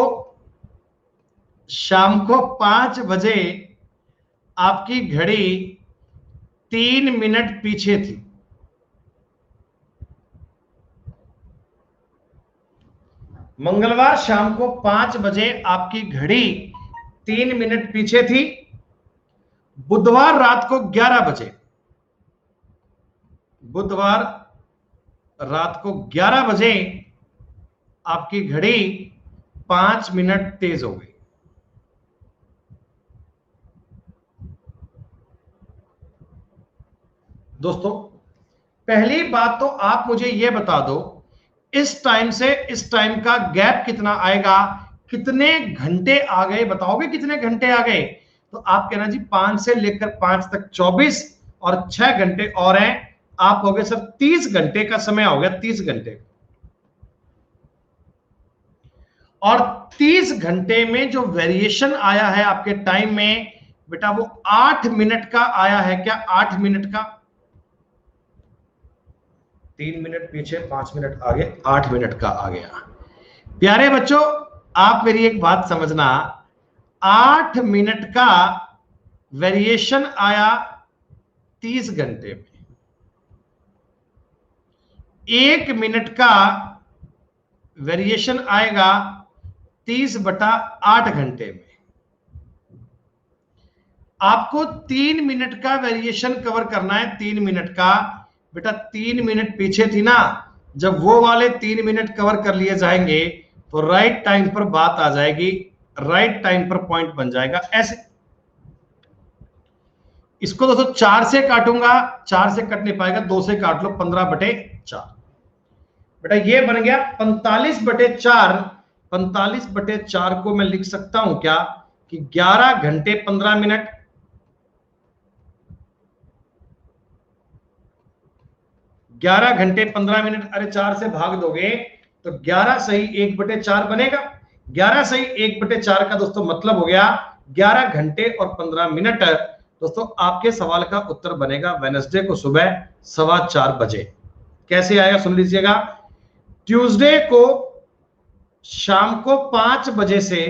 शाम को 5 बजे आपकी घड़ी 3 मिनट पीछे थी। मंगलवार शाम को 5 बजे आपकी घड़ी 3 मिनट पीछे थी। बुधवार रात को 11 बजे, बुधवार रात को 11 बजे आपकी घड़ी 5 मिनट तेज हो गई। दोस्तों पहली बात तो आप मुझे यह बता दो, इस टाइम से इस टाइम का गैप कितना आएगा, कितने घंटे आ गए, बताओगे कितने घंटे आ गए? तो आप कहना जी 5 से लेकर 5 तक 24 और 6 घंटे और हैं। आप हो गए सर 30 घंटे का समय हो गया, 30 घंटे। और 30 घंटे में जो वेरिएशन आया है आपके टाइम में बेटा वो 8 मिनट का आया है। क्या 8 मिनट का? 3 मिनट पीछे 5 मिनट आगे, 8 मिनट का आ गया। प्यारे बच्चों आप मेरी एक बात समझना, 8 मिनट का वेरिएशन आया 30 घंटे में, 1 मिनट का वेरिएशन आएगा 30/8 घंटे में। आपको 3 मिनट का वेरिएशन कवर करना है, 3 मिनट का। बेटा 3 मिनट पीछे थी ना, जब वो वाले 3 मिनट कवर कर लिए जाएंगे तो राइट टाइम पर बात आ जाएगी, राइट टाइम पर पॉइंट बन जाएगा। ऐसे इसको दोस्तों 4 से काटूंगा, 4 से कट नहीं पाएगा, 2 से काट लो, 15/4। बेटा ये बन गया 45/4। 45/4 को मैं लिख सकता हूं क्या कि 11 घंटे 15 मिनट। 11 घंटे 15 मिनट। अरे 4 से भाग दोगे तो 11 सही 1/4 बनेगा। 11 सही 1/4 का दोस्तों मतलब हो गया 11 घंटे और 15 मिनट। दोस्तों आपके सवाल का उत्तर बनेगा वेडनेसडे को सुबह 4:15 बजे। कैसे आएगा सुन लीजिएगा। ट्यूसडे को शाम को 5 बजे से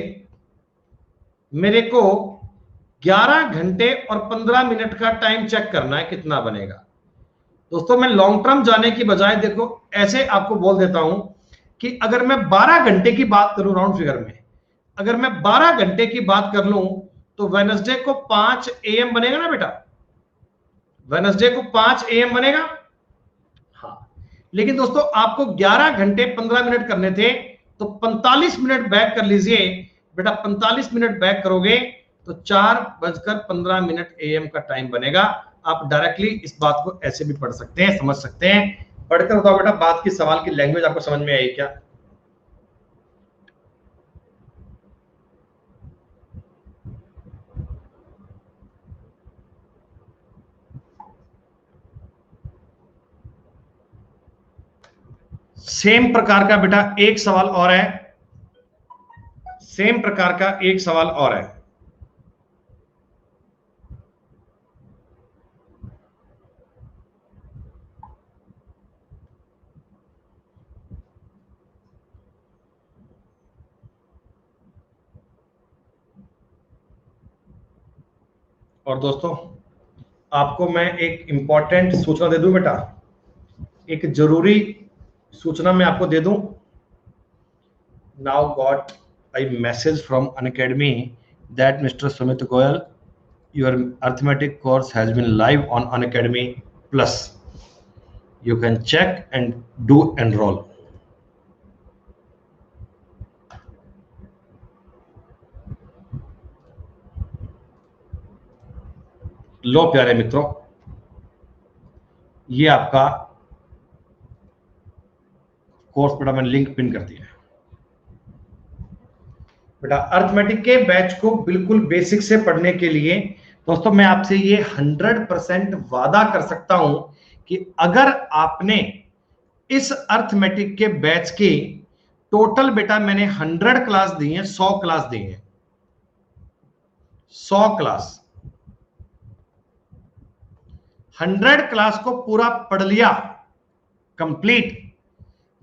मेरे को 11 घंटे और 15 मिनट का टाइम चेक करना है, कितना बनेगा। दोस्तों मैं लॉन्ग टर्म जाने की बजाय देखो ऐसे आपको बोल देता हूं कि अगर मैं 12 घंटे की बात करूं राउंड फिगर में, अगर मैं 12 घंटे की बात कर लूं तो वेडनेसडे को 5 AM बनेगा ना बेटा, वेडनेसडे को 5 AM बनेगा। हाँ, लेकिन दोस्तों आपको 11 घंटे 15 मिनट करने थे तो 45 मिनट बैक कर लीजिए बेटा। 45 मिनट बैक करोगे तो 4:15 AM का टाइम बनेगा। आप डायरेक्टली इस बात को ऐसे भी पढ़ सकते हैं, समझ सकते हैं। पढ़कर बताओ बेटा बात की सवाल की लैंग्वेज आपको समझ में आई क्या? सेम प्रकार का बेटा एक सवाल और है, सेम प्रकार का एक सवाल और है। और दोस्तों आपको मैं एक इंपॉर्टेंट सूचना दे दूं बेटा, एक जरूरी सूचना मैं आपको दे दूं। Now got a message from Unacademy that Mr. Sumit Goyal, your arithmetic course has been live on Unacademy Plus. You can check and do enroll. लो प्यारे मित्रों, ये आपका कोर्स बेटा मैंने लिंक पिन कर दिया है। बेटा अर्थमेटिक के बैच को बिल्कुल बेसिक से पढ़ने के लिए दोस्तों मैं आपसे ये 100% वादा कर सकता हूं कि अगर आपने इस अर्थमेटिक के बैच की टोटल बेटा मैंने 100 क्लास दी है, 100 क्लास दी है, 100 क्लास, 100 क्लास को पूरा पढ़ लिया कंप्लीट।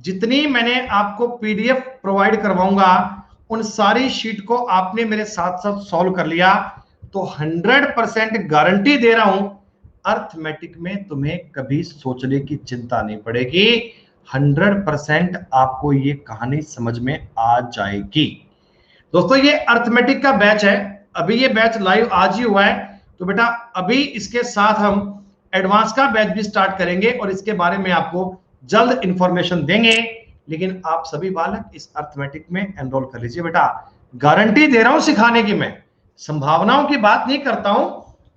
जितनी मैंने आपको PDF प्रोवाइड करवाऊंगा उन सारी शीट को आपने मेरे साथ साथ सॉल्व कर लिया तो 100% गारंटी दे रहा हूं अर्थमेटिक में तुम्हें कभी सोचने की चिंता नहीं पड़ेगी। 100% आपको ये कहानी समझ में आ जाएगी। दोस्तों ये अर्थमेटिक का बैच है, अभी ये बैच लाइव आज ही हुआ है, तो बेटा अभी इसके साथ हम एडवांस का बैच भी स्टार्ट करेंगे और इसके बारे में आपको जल्द इंफॉर्मेशन देंगे। लेकिन आप सभी बालक इस अर्थमेटिक में एनरोल कर लीजिए बेटा, गारंटी दे रहा हूं सिखाने की, मैं संभावनाओं की बात नहीं करता हूं,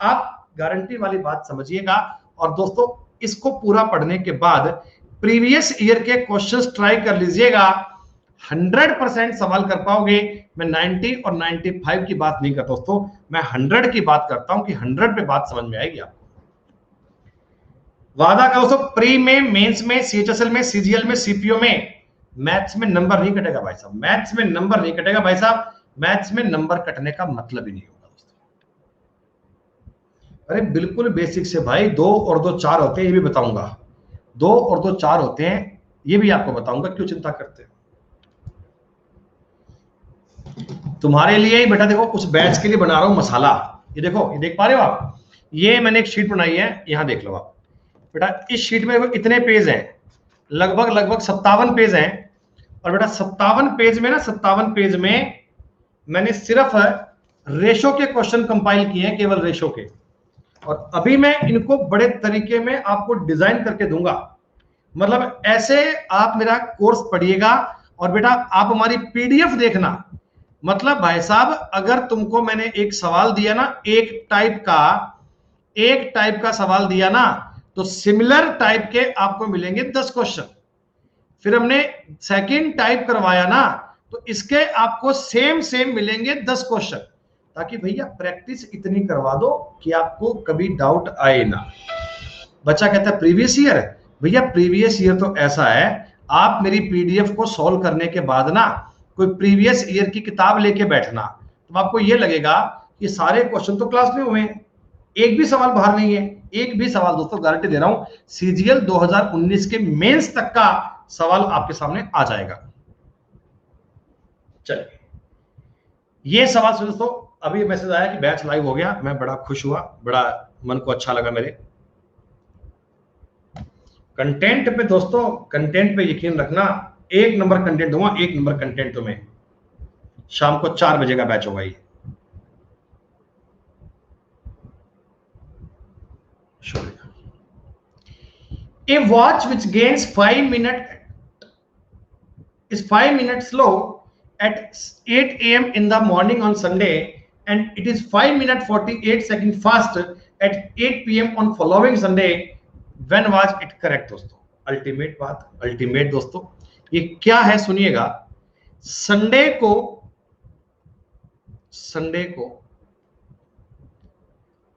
आप गारंटी वाली बात समझिएगा। और दोस्तों इसको पूरा पढ़ने के बाद प्रीवियस ईयर के क्वेश्चंस ट्राई कर लीजिएगा, 100% सवाल कर पाओगे। मैं 90 और 95 की बात नहीं करता दोस्तों, मैं 100 की बात करता हूं कि 100 पे बात समझ में आएगी आपको। वादा करो दोस्तों, प्री में, मेंस में, सीएचएसएल में, सीजीएल में, सीपीओ में मैथ्स में नंबर नहीं कटेगा भाई साहब, मैथ्स में नंबर नहीं कटेगा भाई साहब, मैथ्स में नंबर कटने का मतलब ही नहीं होगा दोस्तों। अरे बिल्कुल बेसिक से भाई, 2 और 2 4 होते हैं ये भी बताऊंगा, 2 और 2 4 होते हैं ये भी आपको बताऊंगा, क्यों चिंता करते हैं। तुम्हारे लिए ही बेटा देखो उस बैच के लिए बना रहा हूं मसाला, ये देखो, ये देख पा रहे हो आप, ये मैंने एक शीट बनाई है, यहां देख लो आप बेटा, इस शीट में इतने पेज हैं, लगभग 57 पेज हैं। और बेटा 57 पेज में ना, 57 पेज में मैंने सिर्फ रेशो के क्वेश्चन कंपाइल किए हैं, केवल रेशो के। और अभी मैं इनको बड़े तरीके में आपको डिजाइन करके दूंगा, मतलब ऐसे आप मेरा कोर्स पढ़िएगा और बेटा आप हमारी पीडीएफ देखना। मतलब भाई साहब अगर तुमको मैंने एक सवाल दिया ना, एक टाइप का सवाल दिया ना, तो सिमिलर टाइप के आपको मिलेंगे 10 क्वेश्चन। फिर हमने सेकंड टाइप करवाया ना, तो इसके आपको सेम मिलेंगे 10 क्वेश्चन, ताकि भैया प्रैक्टिस इतनी करवा दो कि आपको कभी डाउट आए ना। बच्चा कहता है प्रीवियस ईयर, भैया प्रीवियस ईयर तो ऐसा है, आप मेरी पीडीएफ को सॉल्व करने के बाद ना कोई प्रीवियस ईयर की किताब लेके बैठना, तो आपको ये लगेगा कि सारे क्वेश्चन तो क्लास में हुए हैं, एक भी सवाल बाहर नहीं है। एक भी सवाल दोस्तों गारंटी दे रहा हूं, सीजीएल 2019 के मेंस तक का सवाल आपके सामने आ जाएगा। चलिए ये सवाल से दोस्तों अभी मैसेज आया कि बैच लाइव हो गया, मैं बड़ा खुश हुआ, बड़ा मन को अच्छा लगा मेरे। कंटेंट पे दोस्तों, कंटेंट पे यकीन रखना, 1 नंबर कंटेंट दूंगा, 1 नंबर कंटेंट तुम्हें। शाम को 4 बजे का बैच होगा ये। A watch which gains 5 minutes is 5 minutes slow at 8 a.m. in the morning on Sunday, and it is 5 minutes 48 seconds fast at 8 p.m. on following Sunday. When was it correct दोस्तों? Ultimate बात, ultimate दोस्तों, ये क्या है सुनिएगा। Sunday को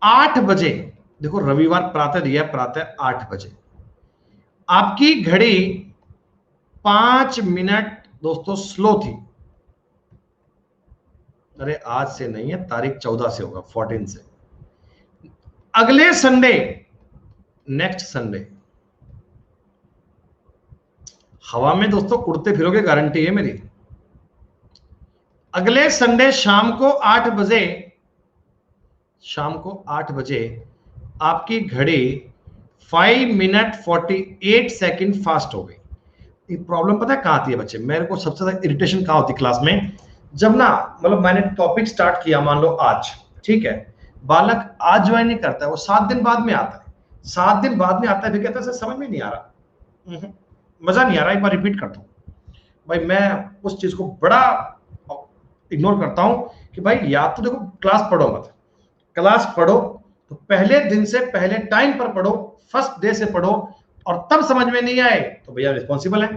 8 बजे, देखो रविवार प्रातः दिया, प्रातः 8 बजे आपकी घड़ी 5 मिनट दोस्तों स्लो थी। अरे आज से नहीं है, तारीख 14 से होगा, 14 से। अगले संडे, नेक्स्ट संडे, हवा में दोस्तों उड़ते फिरोगे, गारंटी है मेरी। अगले संडे शाम को 8 बजे आपकी घड़ी 5 मिनट 48 सेकंड फास्ट हो गई। ये प्रॉब्लम पता है कहां आती है बच्चे, मेरे को सबसे ज्यादा इरिटेशन कहां होती क्लास में, जब ना मतलब मैंने टॉपिक स्टार्ट किया, मान लो आज, ठीक है, बालक आज ज्वाइन नहीं करता है, वो 7 दिन बाद में आता है, 7 दिन बाद में आता है, फिर कहता है सर समझ में नहीं आ रहा, मजा नहीं आ रहा, एक बार रिपीट करता हूं भाई। मैं उस चीज को बड़ा इग्नोर करता हूं कि भाई या तो देखो क्लास पढ़ो मत, क्लास पढ़ो तो पहले दिन से पहले टाइम पर पढ़ो, फर्स्ट डे से पढ़ो, और तब समझ में नहीं आए तो भैया रिस्पॉन्सिबल है,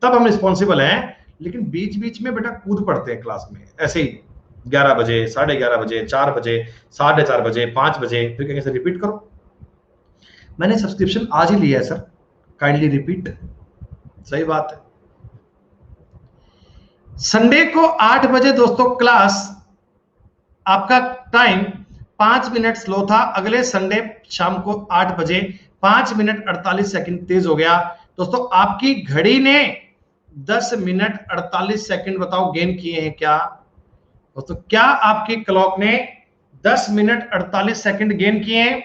तब हम रिस्पॉन्सिबल हैं। लेकिन बीच बीच में बेटा कूद पड़ते हैं क्लास में ऐसे ही, 11 बजे, 11:30 बजे, 4 बजे, 4:30 बजे, 5 बजे, फिर कहेंगे सर रिपीट करो। मैंने सब्सक्रिप्शन आज ही लिया है सर, काइंडली रिपीट। सही बात है। संडे को 8 बजे दोस्तों क्लास, आपका टाइम 5 मिनट स्लो था, अगले संडे शाम को 8 बजे 5 मिनट 48 सेकंड तेज हो गया। दोस्तों आपकी घड़ी ने 10 मिनट 48 सेकंड बताओ गेन किए हैं क्या दोस्तों? क्या आपकी क्लॉक ने 10 मिनट 48 सेकंड गेन किए हैं?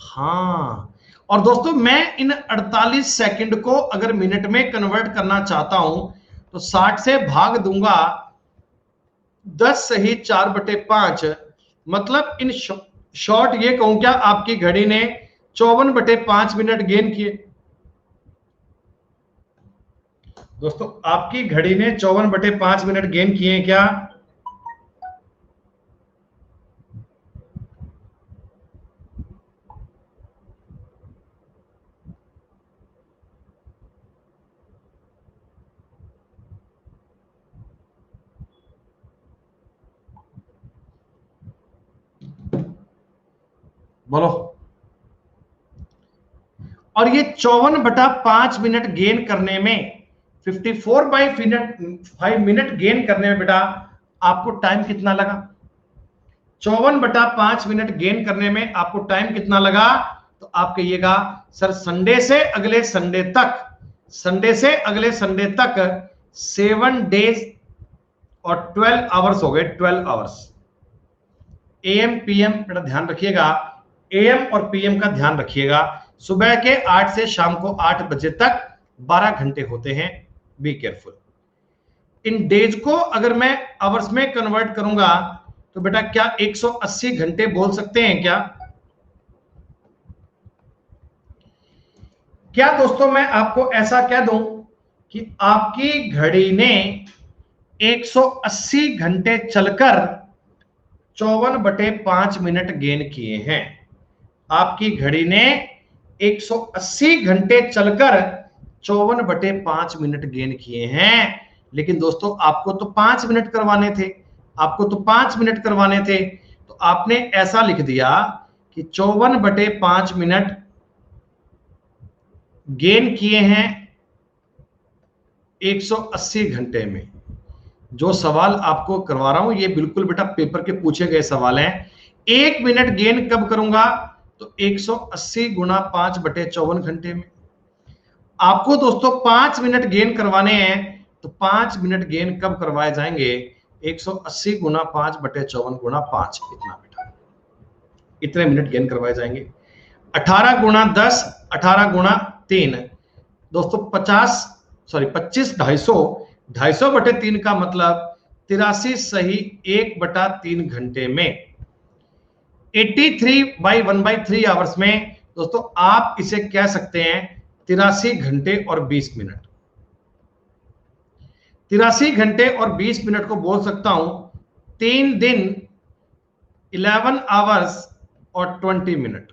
हाँ। और दोस्तों मैं इन 48 सेकंड को अगर मिनट में कन्वर्ट करना चाहता हूं तो 60 से भाग दूंगा 10 सही 4/5, मतलब इन शॉर्ट ये कहूं क्या, आपकी घड़ी ने 54/5 मिनट गेन किए। दोस्तों आपकी घड़ी ने 54/5 मिनट गेन किए हैं क्या? बोलो। और ये 54/5 मिनट गेन करने में, 54/5 मिनट गेन करने में बेटा आपको टाइम कितना लगा? 54/5 मिनट गेन करने में आपको टाइम कितना लगा? तो आप कहिएगा सर संडे से अगले संडे तक, संडे से अगले संडे तक 7 डेज और 12 आवर्स हो गए, 12 आवर्स। एएम पीएम बेटा ध्यान रखिएगा, एएम और पीएम का ध्यान रखिएगा। सुबह के 8 से शाम को 8 बजे तक 12 घंटे होते हैं। Be careful. इन डेज को अगर मैं आवर्स में कन्वर्ट करूंगा तो बेटा क्या 180 घंटे बोल सकते हैं क्या? क्या दोस्तों मैं आपको ऐसा कह दूं कि आपकी घड़ी ने 180 घंटे चलकर 54/5 मिनट गेन किए हैं। आपकी घड़ी ने 180 घंटे चलकर 54/5 मिनट गेन किए हैं। लेकिन दोस्तों आपको तो 5 मिनट करवाने थे, आपको तो 5 मिनट करवाने थे, तो आपने ऐसा लिख दिया कि 54/5 मिनट गेन किए हैं 180 घंटे में। जो सवाल आपको करवा रहा हूं ये बिल्कुल बेटा पेपर के पूछे गए सवाल हैं। 1 मिनट गेन कब करूंगा? तो 180 गुना 5/54 घंटे में। आपको दोस्तों 5 मिनट गेन करवाने हैं, तो 5 मिनट गेन कब करवाए जाएंगे? 180 गुना 5/54 गुना 5, इतना बेटा, इतने मिनट गेन करवाए जाएंगे। 18 गुना 10, 18 गुना 3, दोस्तों 25 250 का मतलब 83 सही 1/3 घंटे में। 83/1/3 आवर्स में दोस्तों आप इसे कह सकते हैं 83 घंटे और 20 मिनट। 83 घंटे और 20 मिनट को बोल सकता हूं 3 दिन 11 आवर्स और 20 मिनट।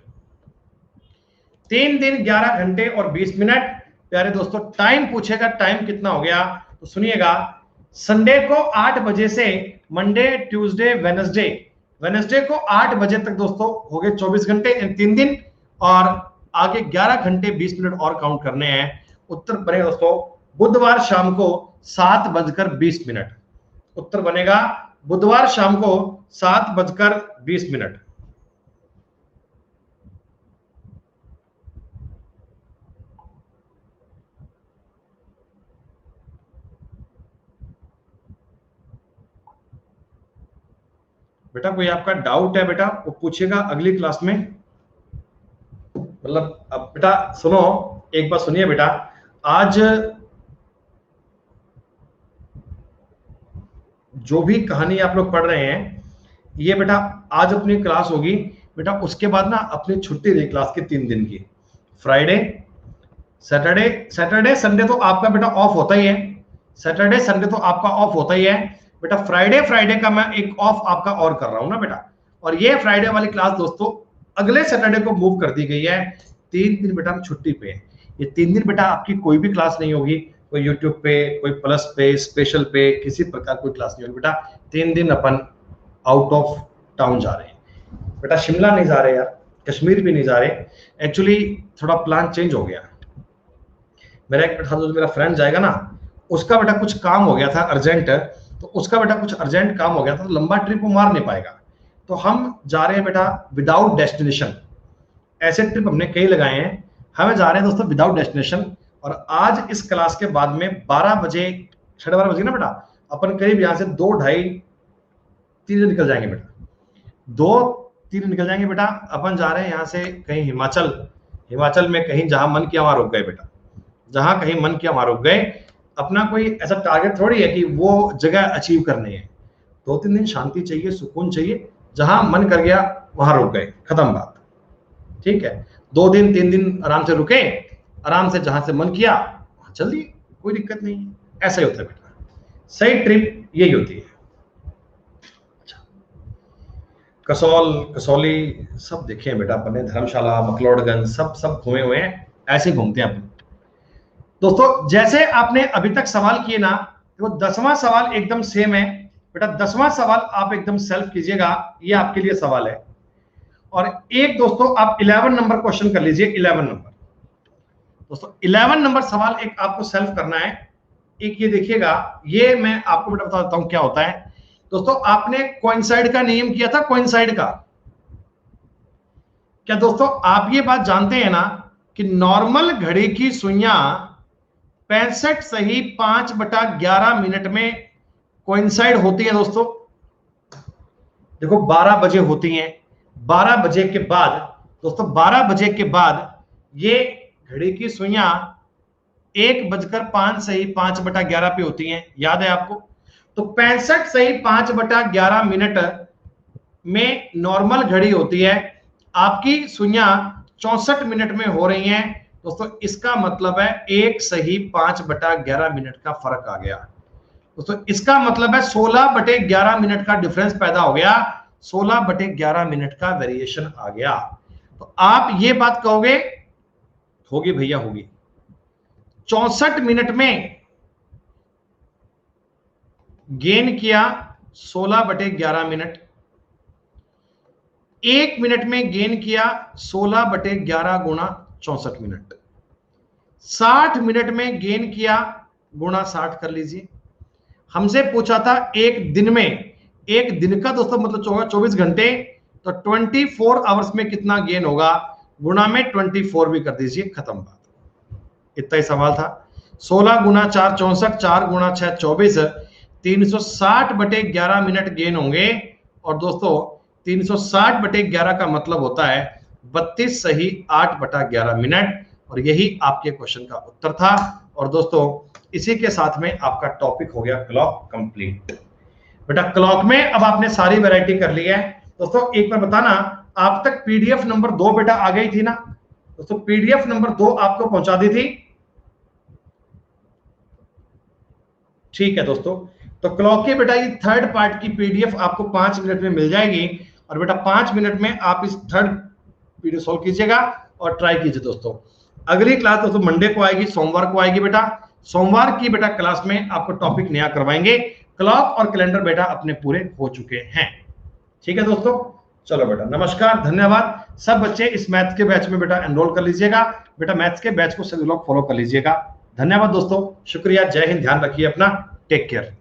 3 दिन 11 घंटे और 20 मिनट। प्यारे दोस्तों टाइम पूछेगा, टाइम कितना हो गया तो सुनिएगा। संडे को 8 बजे से मंडे ट्यूसडे वेडनेसडे, वेडनेसडे को 8 बजे तक दोस्तों हो गए 24 घंटे, 3 दिन, और आगे 11 घंटे 20 मिनट और काउंट करने हैं। उत्तर बने दोस्तों बुधवार शाम को 7:20। उत्तर बनेगा बुधवार शाम को 7:20। बेटा कोई आपका डाउट है बेटा वो पूछेगा अगली क्लास में। मतलब अब बेटा सुनो, एक बात सुनिए बेटा, आज जो भी कहानी आप लोग पढ़ रहे हैं ये बेटा आज अपनी क्लास होगी बेटा, उसके बाद ना अपनी छुट्टी रही क्लास की 3 दिन की। फ्राइडे सैटरडे संडे तो आपका बेटा ऑफ होता ही है, सैटरडे संडे तो आपका ऑफ होता ही है बेटा। फ्राइडे का मैं एक ऑफ आपका और कर रहा हूं ना बेटा, और ये फ्राइडे वाली क्लास दोस्तों अगले सैटरडे को मूव कर दी गई है। 3 दिन बेटा हम छुट्टी पे हैं। ये 3 दिन बेटा आपकी कोई भी क्लास नहीं होगी, कोई यूट्यूब पे, कोई प्लस पे, स्पेशल पे, किसी प्रकार कोई क्लास नहीं होगी बेटा। 3 दिन अपन आउट ऑफ टाउन जा रहे हैं बेटा, शिमला नहीं जा रहे यार, कश्मीर भी नहीं जा रहे। एक्चुअली थोड़ा प्लान चेंज हो गया। मेरा एक बेटा जो मेरा फ्रेंड जाएगा ना, उसका बेटा कुछ काम हो गया था अर्जेंट, तो उसका बेटा कुछ अर्जेंट काम हो गया था, तो लंबा ट्रिप वो मार नहीं पाएगा। तो हम जा रहे हैं बेटा विदाउट डेस्टिनेशन। ऐसे ट्रिप हमने कई लगाए हैं, हमें जा रहे हैं दोस्तों विदाउट डेस्टिनेशन। और आज इस क्लास के बाद में 12 बजे, 12:30 बजे ना बेटा, अपन करीब यहाँ से 2-2:30-3 निकल जाएंगे बेटा, 2-3 निकल जाएंगे बेटा। अपन जा रहे हैं यहाँ से कहीं हिमाचल में कहीं, जहां मन किया वहां रुक गए बेटा, जहां कहीं मन किया वहां रुक गए। अपना कोई ऐसा टारगेट थोड़ी है कि वो जगह अचीव करनी है, 2-3 दिन शांति चाहिए, सुकून चाहिए, जहां मन कर गया वहां रुक गए, खत्म बात। ठीक है, 2 दिन 3 दिन आराम से रुके, आराम से जहां से मन किया वहां चल दिए, कोई दिक्कत नहीं है। ऐसा ही होता है बेटा, सही ट्रिप यही होती है। कसौल, कसौली सब देखे हैं बेटा अपन ने, धर्मशाला, मकलोडगंज सब सब घूमे हुए हैं, ऐसे घूमते हैं अपन। दोस्तों जैसे आपने अभी तक सवाल किए ना, वो 10वां सवाल एकदम सेम है बेटा। 10वां सवाल आप एकदम सेल्फ कीजिएगा, ये आपके लिए सवाल है। और एक दोस्तों आप 11 नंबर क्वेश्चन कर लीजिए। 11 नंबर दोस्तों, 11 नंबर सवाल एक आपको सेल्फ करना है। एक ये देखिएगा, ये मैं आपको बेटा बता देता हूं क्या होता है। दोस्तों आपने कोइंसाइड का नियम किया था, कोइंसाइड का। क्या दोस्तों आप ये बात जानते हैं ना कि नॉर्मल घड़ी की सुइयां 65 सही 5/11 मिनट में कोइंसाइड होती है दोस्तों। देखो 12 बजे होती हैं, 12 बजे के बाद दोस्तों, 12 बजे के बाद ये घड़ी की सुइयां 1:05 सही 5/11 पे होती हैं, याद है आपको। तो 65 सही 5/11 मिनट में नॉर्मल घड़ी होती है, आपकी सुइयां 64 मिनट में हो रही हैं दोस्तों। इसका मतलब है 1 सही 5/11 मिनट का फर्क आ गया दोस्तों। इसका मतलब है 16/11 मिनट का डिफरेंस पैदा हो गया, 16/11 मिनट का वेरिएशन आ गया। तो आप ये बात कहोगे, होगी भैया होगी। 64 मिनट में गेन किया 16/11 मिनट, 1 मिनट में गेन किया 16/11 गुणा 64 मिनट, 60 मिनट में गेन किया गुणा 60 कर लीजिए। हमसे पूछा था एक दिन में, एक दिन का दोस्तों मतलब होगा 24 घंटे, तो 24 आवर्स में कितना गेन होगा, गुणा में 24 भी कर दीजिए, खत्म बात। इतना ही सवाल था। 16 गुना 4 64, 4 गुना 6 24, 360/11 मिनट गेन होंगे। और दोस्तों 360/11 का मतलब होता है 32 सही 8/11 मिनट। और यही आपके क्वेश्चन का उत्तर था। और दोस्तों इसी के साथ में आपका टॉपिक हो गया क्लॉक कंप्लीट। बेटा क्लॉक में अब आपने सारी वैरायटी कर ली है। दोस्तों एक बार बताना, आप तक पीडीएफ नंबर 2 बेटा आ गई थी ना दोस्तों? पीडीएफ नंबर 2 आपको पहुंचा दी थी, ठीक है दोस्तों। तो क्लॉक के बेटा ये थर्ड पार्ट की पीडीएफ आपको 5 मिनट में मिल जाएगी। और बेटा 5 मिनट में आप इस थर्ड पीडीएफ सॉल्व कीजिएगा और ट्राई कीजिए दोस्तों। अगली क्लास दोस्तों मंडे को आएगी, सोमवार को आएगी बेटा। सोमवार की बेटा क्लास में आपको टॉपिक नया करवाएंगे। क्लॉक और कैलेंडर बेटा अपने पूरे हो चुके हैं, ठीक है दोस्तों। चलो बेटा नमस्कार, धन्यवाद। सब बच्चे इस मैथ्स के बैच में बेटा एनरोल कर लीजिएगा। बेटा मैथ्स के बैच को सभी लोग फॉलो कर लीजिएगा। धन्यवाद दोस्तों, शुक्रिया, जय हिंद, ध्यान रखिए अपना, टेक केयर।